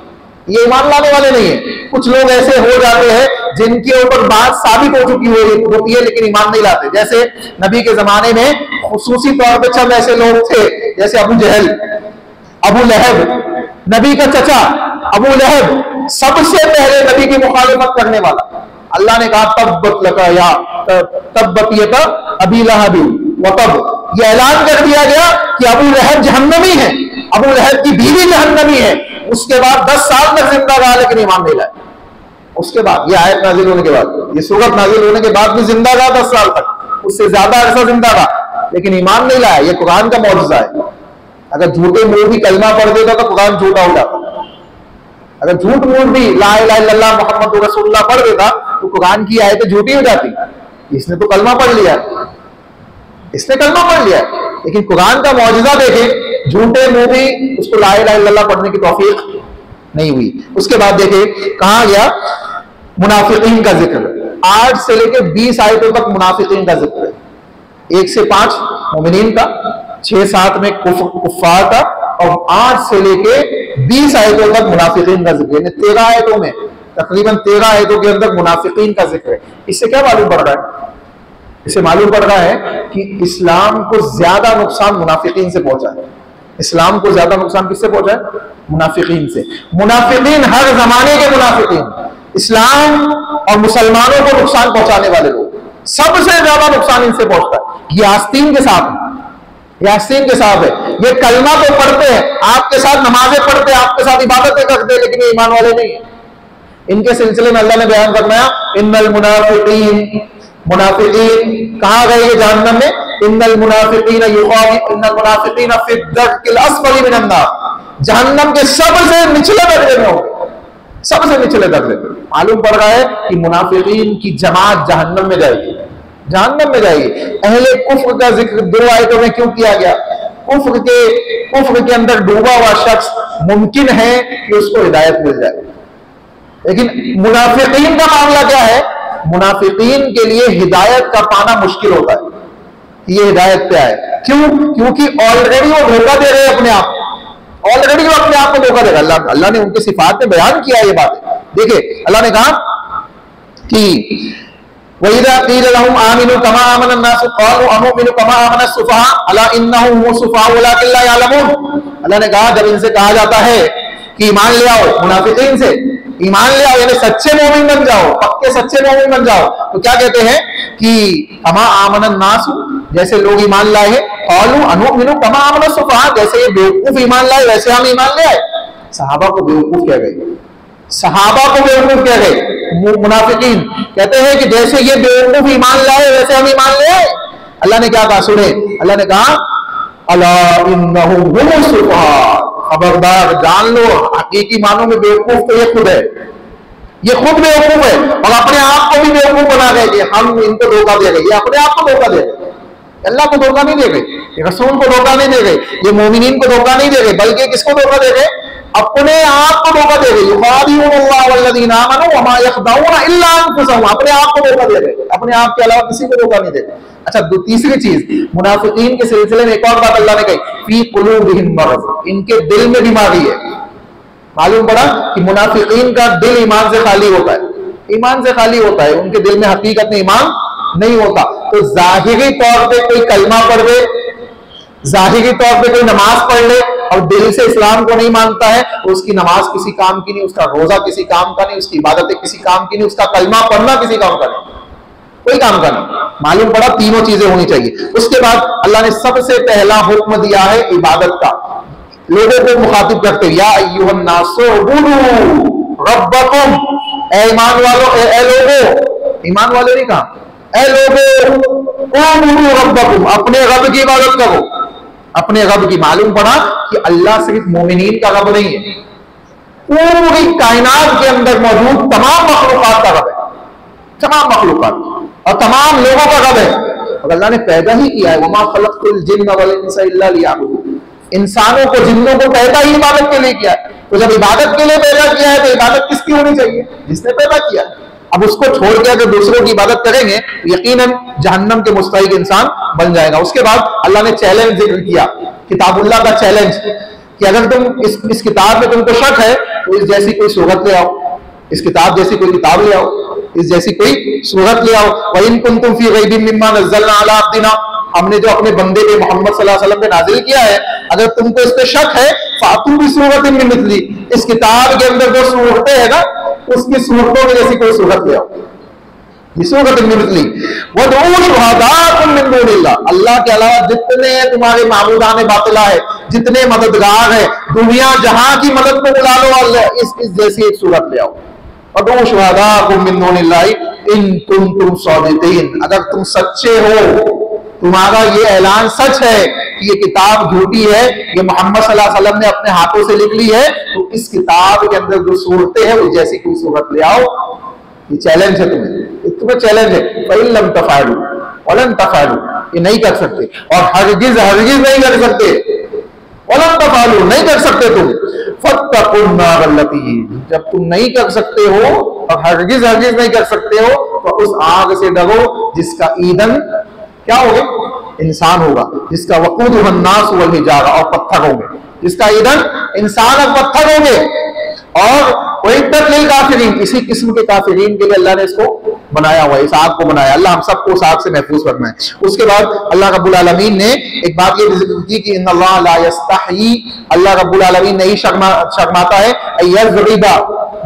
ये ईमान लाने वाले नहीं है। कुछ लोग ऐसे हो जाते हैं जिनके ऊपर बात साबित हो चुकी होती है लेकिन ईमान नहीं लाते। जैसे नबी के जमाने में खुसूसी तौर पे चंद ऐसे लोग थे, जैसे अबू जहल, अबू लहब, नबी का चचा अबू लहब, सबसे पहले नबी की मुखालिफत करने वाला। अल्लाह ने कहा तब्बत लका या तब्बत यका अबी लहब व तब, ये ऐलान कर दिया गया कि अबू लहब जहन्नमी है, अबू लहब की बीवी जहन्नमी है। उसके बाद 10 साल तक जिंदा रहा लेकिन ईमान नहीं लाया। उसके बाद ये आयत नाजिल होने के बाद, ये सूरत नाजिल होने के बाद भी जिंदा रहा 10 साल तक, उससे ज्यादा अरसा जिंदा रहा लेकिन ईमान नहीं लाया। ये कुरान का मौजूदा है। अगर झूठे मूड भी कलमा पढ़ देता तो कुरान झूठा हो जाता। अगर झूठ मूड भी ला इलाहा इल्लल्लाह मुहम्मदुर रसूलुल्लाह पढ़ देता तो कुरान की आयतें झूठी हो जाती। इसने तो कलमा पढ़ लिया, इसने कलमा पढ़ लिया, लेकिन कुरान का मौजूदा देखे, झूठे मुंह भी उसको ला इलाहा इल्लल्लाह पढ़ने की तौफीक नहीं हुई। उसके बाद देखे कहा गया मुनाफिकीन का जिक्र, 8 से लेकर 20 आयतों तक मुनाफिकीन का जिक्र है। 1 से 5 मोमिनीन का, 6-7 में कुफ्फार का, और 8 से लेकर 20 आयतों तक मुनाफिकीन का जिक्र है। 13 आयतों में, तकरीबन 13 आयतों के अंदर मुनाफिकीन का जिक्र है। इससे क्या मालूम पड़ रहा है? इससे मालूम पड़ रहा है कि इस्लाम को ज्यादा नुकसान मुनाफिकीन से पहुंचा है। इस्लाम को ज्यादा नुकसान किससे पहुंचा है? मुनाफिकीन से। मुनाफिकीन हर जमाने के मुनाफिकीन, इस्लाम और मुसलमानों को नुकसान पहुंचाने वाले लोग, सबसे ज्यादा नुकसान इनसे पहुंचता है। ये आस्तीन के साथ है, ये आस्तीन के साथ है। ये कलमा तो पढ़ते हैं, आपके साथ नमाजें पढ़ते हैं, आपके साथ इबादतें करते हैं, लेकिन ये ईमान वाले नहीं है। इनके सिलसिले में अल्लाह ने बयान फरमाया इन्नल मुनाफिकीन, मुनाफिकीन कहाँ गए ये जहन्नम में? इन्नल मुनाफिकीन इन्नल मुनाफिकीन फी दर्किल अस्फली मिनन नार, जहन्नम के सबसे निचले दर्जे में होंगे, सबसे निचले दर्जे में। मालूम पड़ रहा है कि मुनाफिकीन की जमात जहन्नम में जाएगी, जहन्नम में जाएगी। अहले कुफ्र का जिक्र 2 आयतों में क्यों किया गया? कुफ्र के अंदर डूबा हुआ शख्स मुमकिन है कि उसको हिदायत मिल जाए, लेकिन मुनाफिकीन का मामला क्या है? मुनाफिकीन के लिए हिदायत का पाना मुश्किल होता है। ये हिदायत क्या है? क्यों? क्योंकि ऑलरेडी वो धोखा दे रहे हैं अपने आप, ऑलरेडी वो अपने आप को धोखा दे रहे हैं। अल्लाह ने उनके सिफात में बयान किया ये बात। देखिए अल्लाह ने कहा कि वइज़ा क़ील लहुम आमिनू कमा आमनन नास क़ालू अनुमिनु कमा आमनस सुफ़हा अला इन्नहुम हुमुस सुफ़हा वलाकिन ला यअलमून। अल्लाह ने कहा जब इनसे कहा जाता है कि ईमान ले आओ, मुनाफिकीन से ईमान ले आओ, यानी सच्चे मोमिन बन जाओ, पक्के सच्चे मोमिन बन जाओ, तो क्या कहते हैं कि कमा आमनन नास, जैसे लोग ईमान लाए हैं, क़ालू अनुमिनु कमा आमनस सुफ़हा, जैसे ये बेवकूफ ईमान लाए वैसे हम ईमान ले आए। सहाबा को बेवकूफ कह गए, सहाबा को बेवकूफ कह गए। मुनाफिकीन कहते हैं कि जैसे ये बेवकूफ ईमान लाए वैसे हम ईमान ले आए। अल्लाह ने क्या कहा सुने? अल्लाह ने कहा अला इन्नहुम हुमुस सुफ़हा, खबरदार जान लो हकीकी मानों में बेवकूफ तो ये खुद है, ये खुद बेवकूफ है और अपने आप को भी बेवकूफ बना गए कि हम इनको धोखा दे गए। ये अपने आप को धोखा दे गए, अल्लाह को धोखा नहीं दे गए, रसूल को धोखा नहीं दे गए, ये मोमिनीन को धोखा नहीं दे गए, बल्कि किसको धोखा दे गए? अपने आप को धोखा दे गए। युख़ादिऊनल्लाह वल्लज़ीना आमनू वमा यख़दऊना इल्ला अनफुसहुम, अपने आप को धोखा दे गए, अपने आप के अलावा किसी को धोखा नहीं दे गए। अच्छा, तीसरी चीज मुनाफिकीन के सिलसिले में एक और बात अल्लाह ने कही, फी कुलूबिहिम मरज़, इनके दिल में बीमारी है। मालूम पड़ा कि मुनाफिकीन का दिल ईमान से खाली होता है, ईमान से खाली होता है, उनके दिल में हकीकत में ईमान नहीं होता। तो जाहिरी तौर पे कोई कलमा पढ़ दे, जाहिरी तौर पे कोई नमाज पढ़ ले और दिल से इस्लाम को नहीं मानता है, तो उसकी नमाज किसी काम की नहीं, उसका रोजा किसी काम का नहीं, उसकी इबादतें किसी काम की नहीं, उसका कलमा पढ़ना किसी काम का नहीं, कोई काम का नहीं। मालूम पड़ा तीनों चीजें होनी चाहिए। उसके बाद अल्लाह ने सबसे पहला हुक्म दिया है इबादत का, लोगों को मुखातिब करते हुए, या अय्युहन नासु उबुदू रब्बकुम, ए ईमान वालों, ए लोगों, ईमान वाले नहीं कहा, ए लोगों उबुदू रब्बकुम, अपने रब की इबादत करो, अपने रब की। मालूम पड़ा कि अल्लाह सिर्फ मोमिनीन का रब नहीं है, पूरी कायनात के अंदर मौजूद तमाम मखलूकात का रब है, तमाम मखलूकात। और तमाम लोगों का रब है। और अल्लाह ने पैदा ही किया है, वमा खलक़तुल जिन्न वल इंसा इल्ला लियअबुदून, इंसानों को जिन्नों को पैदा ही इबादत के लिए किया है। तो जब इबादत के लिए पैदा किया है तो इबादत किसकी होनी चाहिए? जिसने पैदा किया। अब उसको छोड़ के अगर दूसरों की इबादत करेंगे तो यकीनन जहन्नम के मुस्तहिक इंसान बन जाएगा। उसके बाद अल्लाह ने चैलेंज जिक्र किया, किताबुल्लाह का चैलेंज, कि अगर तुम इस किताब में तुमको शक है तो इस जैसी कोई सूरत ले आओ, इस किताब जैसी कोई किताब ले आओ, इस जैसी कोई सूरत ले आओ। व इन कुंतुम फी रैबिम मिम्मा नज़्ज़लना अला अब्दिना, हमने जो अपने बंदे पे मोहम्मद सल्लल्लाहु अलैहि वसल्लम पे नाजिल किया है, अगर तुमको इस पे शक है फातू भी सूरतिन मिन मिथली, इस किताब के अंदर जो सूरतें है ना उसकी सूरतों में जैसी कोई सूरत ले आओ, सूरतिन मिन मिथली वदऊ शुहदाकुम मिन दूनिल्लाह, अल्लाह के अलावा जितने तुम्हारे माबूदान बातिला है, जितने मददगार है, दुनिया जहां की मदद को बुला लो, अल्लाह इस जैसी एक सूरत ले आओ। वदऊ शुहदाकुम मिन दूनिल्लाह इन कुंतुम सादिकीन, अगर तुम सच्चे हो, तुम्हारा ये ऐलान सच है कि ये किताब झूठी है, ये मोहम्मद सल्लल्लाहु अलैहि वसल्लम ने अपने हाथों से लिख ली है, तो इस किताब के अंदर जो सूरतें हैं वो जैसी कोई सूरत ले आओ। ये चैलेंज है तुम्हें चैलेंज है। फइल्लम तफअलू वलन तफअलू, ये नहीं कर सकते और हरगिज हरगिज नहीं कर सकते, वलन तफअलू नहीं कर सकते तुम। फत्तकुन नार लती, जब तुम नहीं कर सकते हो और हरगिज हरगिज नहीं कर सकते हो तो उस आग से डरो जिसका ईंधन क्या होगा? इंसान होगा, जिसका वक़ूदुहा अन्नास वल हिजारा, और पत्थर होंगे, जिसका ईंधन इंसान और पत्थर होंगे। और उइद्दत लिल काफिरीन, इसी किस्म के काफिरीन के लिए अल्लाह ने इसको बनाया हुआ है, इस आग को बनाया। अल्लाह हम सबको उस आग से महफूज रखना है। उसके बाद अल्लाह रब्बुल आलमीन ने एक बात ये जिक्र की कि इन्नल्लाह ला यस्तही, अल्लाह रब्बुल आलमीन नहीं शर्माता है अयज़रिबा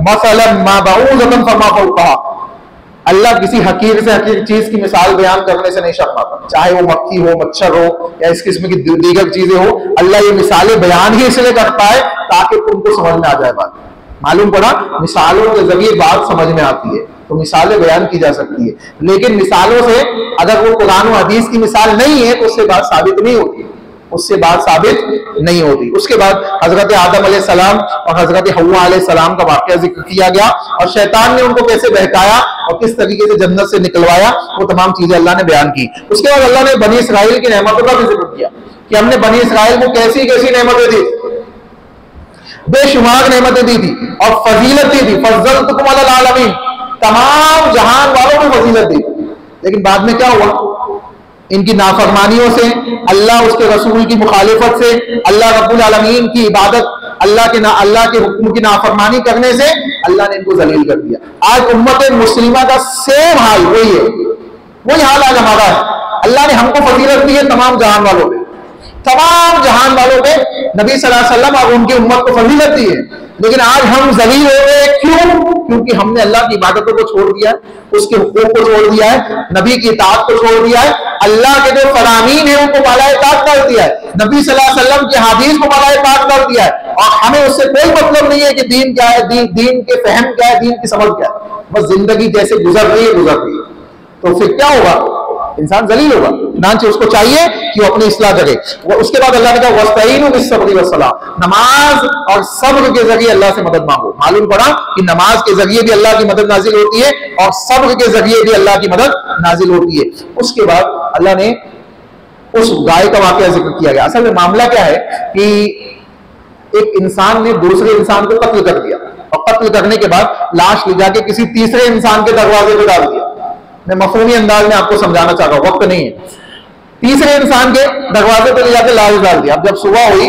मसलन मा बऊज़तन फमा फौक़हा, अल्लाह किसी हकीर से हकीर चीज की मिसाल बयान करने से नहीं शर्माता, चाहे वो मक्खी हो, मच्छर हो या इस किस्म की दीगर चीजें हो। अल्लाह ये मिसालें बयान ही इसलिए करता है ताकि तुमको समझ में आ जाए बात। मालूम पड़ा, मिसालों के जरिए बात समझ में आती है, तो मिसालें बयान की जा सकती है। लेकिन मिसालों से अगर वो कुरान और हदीस की मिसाल नहीं है तो उससे बात साबित नहीं होती, उससे बात साबित नहीं होती। उसके बाद हजरत आदम अलैहिस्सलाम और हजरत हव्वा अलैहिस्सलाम का वाकया जिक्र किया गया और शैतान ने उनको कैसे बहकाया और किस तरीके से जन्नत से निकलवाया, वो तमाम चीजें अल्लाह ने बयान की। उसके बाद अल्लाह ने बनी इसराइल की नेमतों का भी जिक्र किया कि हमने बनी इसराइल को कैसी कैसी नेमतें दी, बेशुमार नेमतें दी थी और फजीलत दी थी। फज़्ज़लतुकुम अलल आलमीन, तमाम जहान वालों को फजीलत दी। लेकिन बाद में क्या हुआ? इनकी नाफरमानियों से, अल्लाह उसके रसूल की मुखालिफत से, अल्लाह रब्बुल आलमीन की इबादत, अल्लाह के हुक्म की नाफरमानी करने से अल्लाह ने इनको जलील कर दिया। आज उम्मत मुस्लिमा का सेम हाल वही है, वही हाल आज हमारा है। अल्लाह ने हमको फजीलत दी है तमाम जहान वालों पे, तमाम जहान वालों पे नबी सल्लल्लाहु अलैहि वसल्लम और उनकी उम्मत को फजीलत दी है। लेकिन आज हम जलील हो गए, क्यों? क्योंकि हमने अल्लाह की इबादतों को छोड़ दिया है, उसके हुकूक को छोड़ दिया है, नबी की इताअत को छोड़ दिया है, अल्लाह के जो फरामीन है उनको मालाए ताक कर दिया है, नबी सल्लल्लाहु अलैहि वसल्लम की हदीस को मालाए ताक कर दिया है। और हमें उससे कोई मतलब नहीं है कि दीन क्या है, दीन के फहम क्या है, दीन की समझ क्या है, बस जिंदगी जैसे गुजर रही है। तो फिर क्या होगा? इंसान जलील होगा। नांचे उसको चाहिए कि वो अपनी इस्लाह करे। उसके बाद अल्लाह ने कहा वस्तईनु बिस्सब्रि वस्सलाह, नमाज और सब्र के जरिए अल्लाह से मदद मांगो। मालूम पड़ा कि नमाज के जरिए भी अल्लाह की मदद नाजिल होती है और सब्र के जरिए भी अल्लाह की मदद नाजिल होती है। उसके बाद अल्लाह ने उस गाय का वाकया जिक्र किया गया। असल में मामला क्या है कि एक इंसान ने दूसरे इंसान को कत्ल कर दिया और कत्ल करने के बाद लाश ले जाके किसी तीसरे इंसान के दरवाजे पे डाल दिया। मैं मफहूमी अंदाज में आपको समझाना चाह रहा हूं, वक्त नहीं है। तीसरे इंसान के दरवाजे पे ले जाकर लाश डाल दिया। अब जब सुबह हुई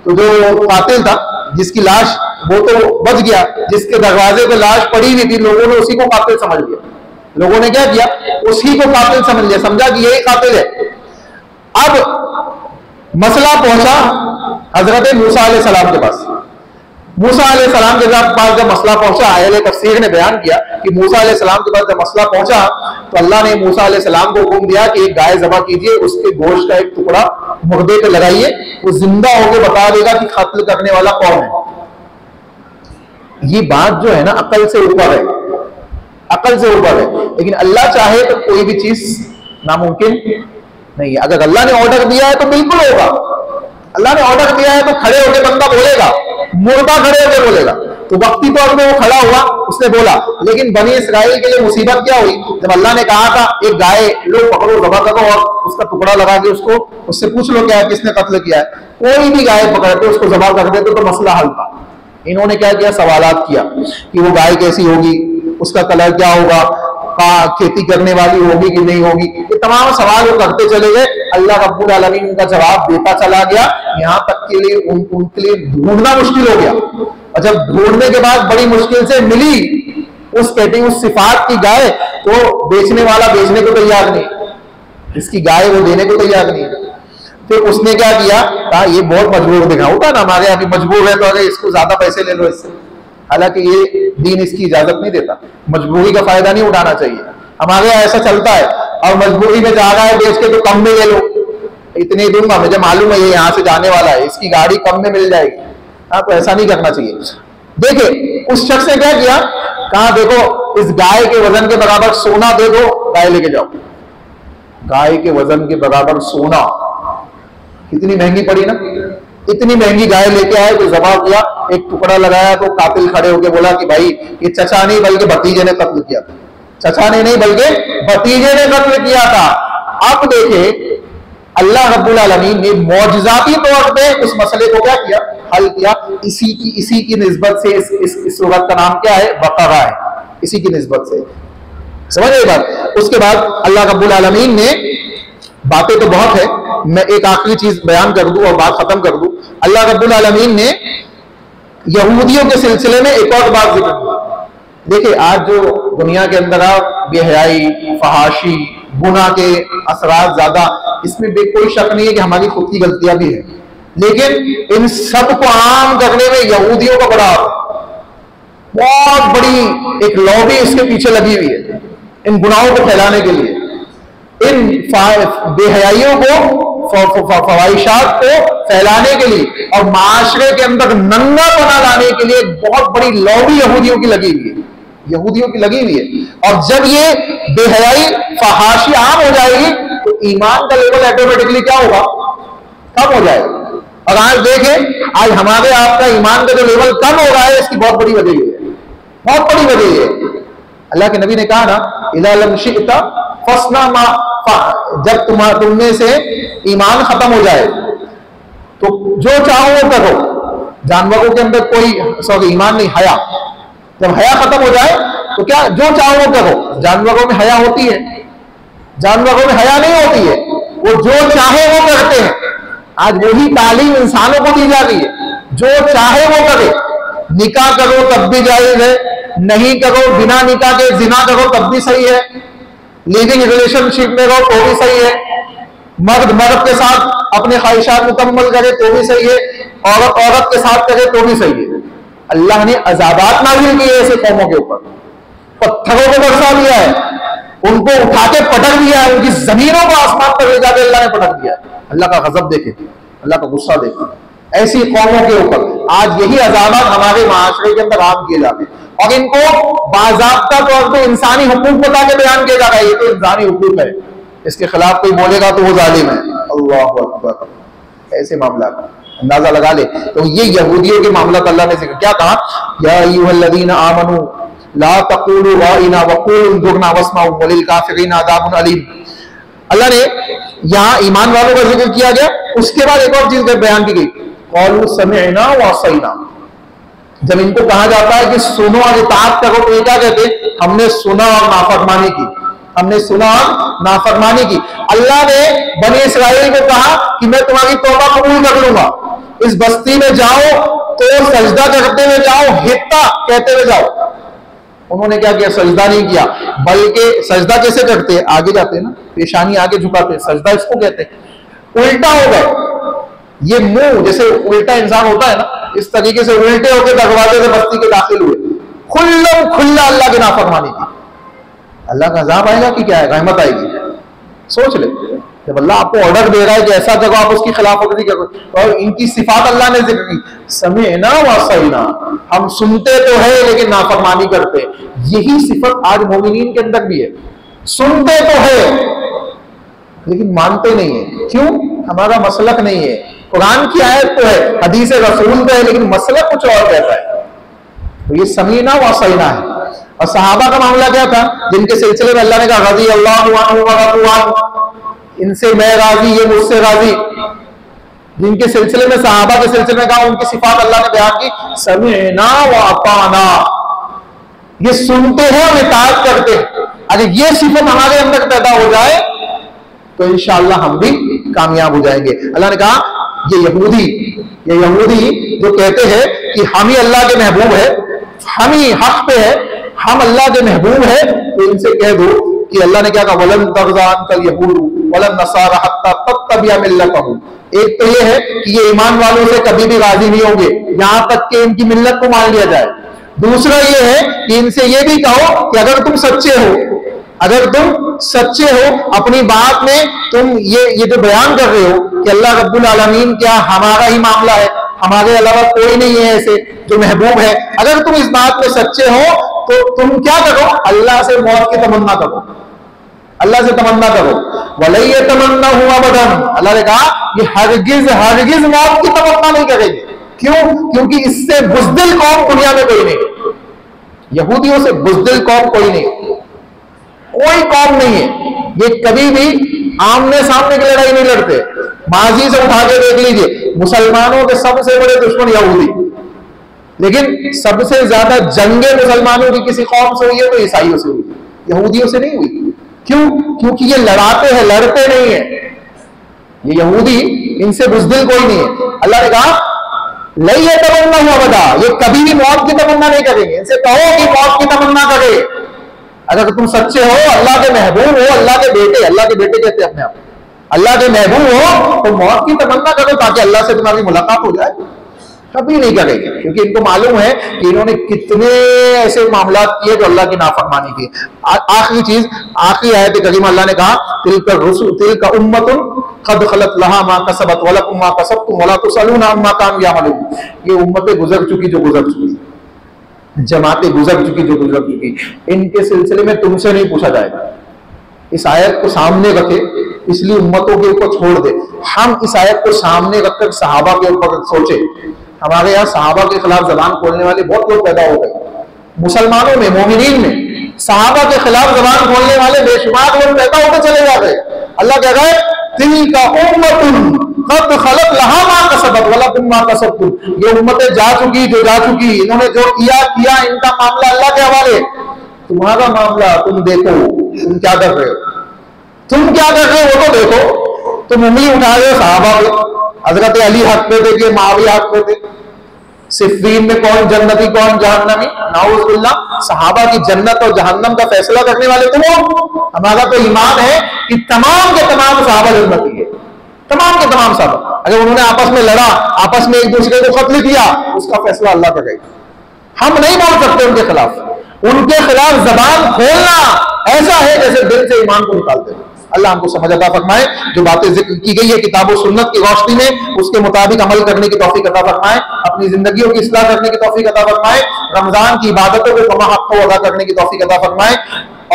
तो जो कातिल था, जिसकी लाश, वो तो बच गया, जिसके दरवाजे पे लाश पड़ी हुई थी लोगों ने उसी को कातिल समझ लिया। लोगों ने क्या किया? उसी को कातिल समझ लिया, समझा कि यही कातिल है। अब मसला पहुंचा हजरत मूसा अलैहिस्सलाम के पास। मूसा अलैहिस्सलाम के पास जब मसला पहुंचा, अहले तफसीर ने बयान किया कि मूसा अलैहिस्सलाम के पास जब मसला पहुंचा तो अल्लाह ने मूसा अलैहिस्सलाम को हुक्म दिया कि एक गाय ज़बह कीजिए, उसके गोश्त का एक टुकड़ा मुर्दे पे लगाइए, वो जिंदा होकर बता देगा कि कत्ल करने वाला कौन है। ये बात जो है ना, अकल से ऊपर है, अकल से ऊपर है। लेकिन अल्लाह चाहे तो कोई भी चीज नामुमकिन नहीं है। अगर अल्लाह ने ऑर्डर दिया है तो बिल्कुल होगा। अल्लाह ने ऑर्डर दिया है तो खड़े होकर बंदा बोलेगा, मुर्दा खड़े होकर बोलेगा। तो वक्ती तौर पे वो खड़ा हुआ, उसने बोला। लेकिन बनी इसराइल के लिए मुसीबत क्या हुई, जब अल्लाह ने कहा था एक गाय लो पकड़ो ज़बह करो और उसका टुकड़ा लगा के उसको उससे पूछ लो क्या किसने कत्ल किया है, कोई भी गाय पकड़ते उसको ज़बह कर देते तो मसला हल था। इन्होंने क्या किया, सवालात किया कि वो गाय कैसी होगी, उसका कलर क्या होगा, खेती करने वाली होगी कि नहीं होगी, ये तमाम सवाल वो करते चले गए। अल्लाह रब्बुल आलमीन उनका जवाब देता चला गया, यहाँ तक के लिए उनके लिए ढूंढना मुश्किल हो गया। और जब ढूंढने के बाद बड़ी मुश्किल से मिली उस कैटेगरी उस सिफात की गाय, तो बेचने वाला बेचने को तैयार नहीं, इसकी गाय वो देने को तैयार नहीं। फिर उसने क्या किया, कहा ये बहुत मजबूर दिखा, होता ना हमारे यहाँ मजबूर है तो अगर इसको ज्यादा पैसे ले लो इससे, हालांकि ये दीन इसकी इजाजत नहीं देता, मजबूरी का फायदा नहीं उठाना चाहिए। हमारे यहाँ ऐसा चलता है, और मजबूरी में जा रहा है बेच के तो कम में ले लो, इतने दूंगा, मुझे मालूम है ये यहाँ से जाने वाला है, इसकी गाड़ी कम में मिल जाएगी। हाँ, तो ऐसा नहीं करना चाहिए। देखिए उस शख्स ने क्या किया, कहा देखो इस गाय के वजन के बराबर सोना दे दो, गाय लेके जाओ। गाय के वजन के बराबर सोना, कितनी महंगी पड़ी ना, इतनी महंगी गाय लेके आए, तो ज़बह किया, एक टुकड़ा लगाया, तो कातिल खड़े होके बोला कि भाई ये चचा नहीं बल्कि भतीजे ने कत्ल किया था, चचा ने नहीं बल्कि भतीजे ने कत्ल किया था। अब देखे अल्लाह रब्बुल आलमीन ने मौजज़ाती तौर पे उस मसले को क्या किया, हल किया। इसी की निस्बत से इस सूरत का नाम क्या है, बकरा है, इसी की निस्बत से, समझ गए बात। उसके बाद अल्लाह रब्बुल आलमीन ने, बातें तो बहुत है, मैं एक आखिरी चीज बयान कर दूं और बात खत्म कर दूं। अल्लाह रब्बुल आलमीन ने यहूदियों के सिलसिले में एक और बात जिक्र की। देखिए आज जो दुनिया के अंदर बेहयाई, फहाशी, गुनाह के असरात ज्यादा, इसमें कोई शक नहीं है कि हमारी खुद की गलतियां भी है, लेकिन इन सब को आम करने में यहूदियों का बड़ा बहुत बड़ी एक लॉबी इसके पीछे लगी हुई है, इन गुनाहों को फैलाने के लिए, इन बेहयाइयों को, फवाहिशात को फैलाने के लिए और माशरे के अंदर नंगापना लाने के लिए बहुत बड़ी लॉबी यहूदियों की लगी हुई है, यहूदियों की लगी हुई है। और जब ये बेहयाई, फहाशी आम हो जाएगी तो ईमान का लेवल ऑटोमेटिकली क्या होगा, कम हो जाएगा। और आज देखें, आज हमारे आपका ईमान का जो लेवल कम हो रहा है, इसकी बहुत बड़ी वजह है, बहुत बड़ी वजह है। अल्लाह के नबी ने कहा ना, इज़ा लम शि'ता फस्ना मा, जब तुमने से ईमान खत्म हो जाए तो जो चाहो वो करो। जानवरों के अंदर कोई ईमान नहीं, हया, जब हया खत्म हो जाए तो क्या, जो चाहो वो करो। जानवरों में हया होती है, जानवरों में हया नहीं होती है, वो जो चाहे वो करते हैं। आज वही तालीम इंसानों को दी जा रही है, जो चाहे वो करे। निकाह करो तब भी जायज है, नहीं करो, बिना निकाह के जिना करो तब भी सही है, लिविंग रिलेशनशिप में रहो तो भी सही है, मर्द के साथ अपने ख्वाहिशात मुकम्मल करे तो भी सही है, औरत के साथ करे तो भी सही है। अल्लाह ने अज़ाबात नाज़िल किए ऐसे कौमों के ऊपर, पत्थरों को बरसा दिया है, उनको उठा के पटक दिया है, उनकी जमीनों को आसमान पर ले जाकर अल्लाह ने पटक दिया है। अल्लाह का गजब देखे, अल्लाह का गुस्सा देखे ऐसी कौमों के ऊपर। आज यही अज़ाबात हमारे माशरे के अंदर आम किए जाते हैं और इनको बाज़ाब्ता तौर पर इंसानी हुकूक बता के बयान किया जा रहा है, ये तो इंसानी हुकूक है, इसके खिलाफ कोई बोलेगा तो वो जालिम है। अल्लाहु अकबर, ऐसे मामला अंदाजा लगा ले। तो ये यहूदियों के मामला अल्लाह ने क्या कहा, या अय्युहल्लज़ीना आमनू ला तक़ूलू राइना वक़ूलू उन्ज़ुरना वस्मऊ वलिल काफ़िरीना अज़ाबुन अलीम। अल्लाह ने यहाँ ईमान वालों का जिक्र किया गया, उसके बाद एक और चीज बयान की गई, क़ालू समिअना व असैना। जब इनको कहा जाता है कि सुनो और इताअत करो तो ये क्या कहते हैं, हमने सुना और नाफरमानी की, हमने सुना और नाफरमानी की। अल्लाह ने बनी इसराइल को कहा कि मैं तुम्हारी तौबा कबूल कर लूंगा, इस बस्ती में जाओ तो सजदा करते हुए जाओ, हित्ता कहते हुए जाओ। उन्होंने क्या किया, सजदा नहीं किया, बल्कि सजदा कैसे करते हैं, आगे जाते हैं ना, पेशानी आगे झुकाते हैं, सजदा इसको कहते हैं। उल्टा हो गए, ये मुंह जैसे उल्टा इंसान होता है ना, इस तरीके से उल्टे होकर दरवाजे से बस्ती के दाखिल हुए, खुल्ला अल्लाह की नाफरमानी की। अल्लाह का अज़ाब आएगा कि क्या है, रहमत आएगी। सोच ले, जब अल्लाह आपको ऑर्डर दे रहा है कि ऐसा जगह आप उसकी खिलाफवर्जी करो, और इनकी सिफात अल्लाह ने जिक्र की, समिअना व असैना, हम सुनते तो है लेकिन नाफरमानी करते। यही सिफत आज मोमिनीन के अंदर भी है, सुनते तो है लेकिन मानते नहीं है। क्यों? हमारा मसलक नहीं है। कुरान की आयत तो है, हदीस रसूल तो है, लेकिन मसलक कुछ और कहता है। तो ये समीना व सैना है। और सहाबा का मामला क्या था, जिनके सिलसिले में अल्लाह ने कहा रज़ी अल्लाहु अन्हु व रज़ू अन्हु, इनसे मैं राजी, ये मुझसे राजी। जिनके सिलसिले में, सहाबा के सिलसिले में कहा, उनकी सिफात अल्लाह ने बयान की, समीना व अताना, ये सुनते हैं और इताअत करते हैं। अगर ये सिफत हमारे अंदर पैदा हो जाए तो इंशाअल्लाह हम भी कामयाब हो जाएंगे। अल्लाह ने कहा ये यहूदी जो कहते हैं कि हम ही अल्लाह के महबूब है, हम ही हक पे है, हम अल्लाह के महबूब है, तो इनसे कह दो कि अल्लाह ने क्या कहा, वलन तग़ज़ान कल यहूद वलन नसारा हत्ता तत्तबिअ मिल्लतहुम। एक तो ये है कि ये ईमान वालों से कभी भी राजी नहीं होंगे यहां तक कि इनकी मिल्लत को मान लिया जाए। दूसरा ये है कि इनसे ये भी कहो कि अगर तुम सच्चे हो, अपनी बात में तुम ये जो बयान कर रहे हो कि अल्लाह रब्बुल आलमीन क्या हमारा ही मामला है, हमारे अलावा कोई नहीं है ऐसे जो महबूब है, अगर तुम इस बात में सच्चे हो तो तुम क्या करो, अल्लाह से मौत की तमन्ना करो, अल्लाह से तमन्ना करो। वलई तमन्ना हुआ बदन, अल्लाह ने कहा ये हरगिज मौत की तमन्ना नहीं करेंगे। क्यों? क्योंकि इससे बुज़दिल कौम दुनिया में कोई नहीं, यहूदियों से बुज़दिल कौम कोई नहीं, कोई कौम नहीं है। ये कभी भी आमने सामने की लड़ाई नहीं लड़ते। माजी से उठा के देख लीजिए, मुसलमानों के सबसे बड़े दुश्मन यहूदी, लेकिन सबसे ज्यादा जंगे मुसलमानों की किसी कौम से हुई है तो ईसाइयों से हुई, यहूदियों से नहीं हुई। क्यों? क्योंकि ये लड़ाते हैं, लड़ते नहीं है। ये यहूदी, इनसे बुज़दिल कोई नहीं है। अल्लाह ने कहा लई तमन्ना हुआ बता, ये कभी भी मौत की तमन्ना नहीं करेंगे। इनसे कहो कि मौत की तमन्ना करे, अगर तुम सच्चे हो, अल्लाह के महबूब हो, अल्लाह के बेटे कहते हैं अपने आप, अल्लाह के महबूब हो तो मौत की तमन्ना करो ताकि अल्लाह से तुम्हारी मुलाकात हो जाए। कभी नहीं करेंगे, क्योंकि इनको मालूम है कि इन्होंने कितने ऐसे मामला किए जो अल्लाह की नाफरमानी की। आखिरी चीज, आखिरी आयत करीमा अल्लाह ने कहा तिलका उम्मतुन क़द खलत लहा मा कसबत व लकुम मा कसबतुम व ला तुसअलूना अम्मा कानू यअमलून। ये उम्मतें गुजर चुकी जो गुजर चुकी, जमातें गुजर चुकी जो गुजर चुकी, इनके सिलसिले में तुमसे नहीं पूछा जाएगा। इस आयत को सामने रखे, इसलिए उम्मतों के ऊपर छोड़ दे। हम इस आयत को सामने रखकर सहाबा के ऊपर सोचे। हमारे यहाँ सहाबा के खिलाफ जबान खोलने वाले बहुत लोग पैदा हो गए, मुसलमानों में, मोमिनीन में सहाबा के खिलाफ जबान खोलने वाले बेशुमार लोग पैदा होकर चले जा रहे। अल्लाह कह रहा है तिलका उम्मतुन क़द खलत लहा मा कसबत व लकुम मा कसबतुम। ये उम्मतें जा चुकी जो जा चुकी, इन्होंने जो किया, इनका मामला अल्लाह के हवाले। तुम्हारा मामला तुम देखो, तुम क्या कर रहे हो वो तो देखो। तुम उंगली उठा रहे हो सहाबा पे, हजरत अली हक पे थे कि माविया हक पे थे, सिफ़ीन में कौन जन्नती कौन जहन्नमी, नाउज़ुबिल्लाह। सहाबा की जन्नत और जहन्नम का फैसला करने वाले तुम हो। हमारा तो ईमान है कि तमाम के तमाम सहाबा जन्नती है, तमाम के तमाम सहाबा। अगर उन्होंने आपस में लड़ा, आपस में एक दूसरे को कत्ल किया, उसका फैसला अल्लाह करेगा। हम नहीं बोल सकते उनके खिलाफ जबान खोलना ऐसा है जैसे दिल से ईमान को निकालते हैं। अल्लाह हमको समझ अता फरमाए। जो बातें जिक्र की गई है किताब और सुन्नत की रोशनी में, उसके मुताबिक अमल करने की तौफीक अता फरमाए। अपनी जिंदगियों की इस्लाह करने की तौफीक अता फरमाए। रमजान की इबादतों को कमा हक को अदा करने की तौफीक अता फरमाए।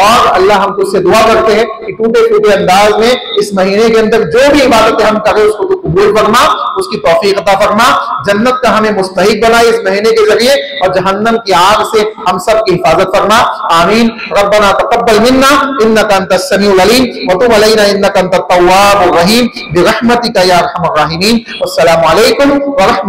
और अल्लाह हमको उससे दुआ करते हैं कि टूटे फूटे अंदाज में इस महीने के अंदर जो भी इबादतें हम करें उसको तो कबूल फरमा, उसकी तौफीक अता फरमा। जन्नत का हमें मुस्तहिक बनाए इस महीने के जरिए, और जहन्नम की आग से हम सब की हिफाजत फरमा। आमीन। रब्बना तक़ब्बल मिन्ना इन्नका अंतस समीउल अलीम व तुब अलैना इन्नका अंतत तव्वाबुर रहीम बिरहमतिका या अरहमर राहिमीन। अस्सलामु अलैकुम व रहमतुल्लाहि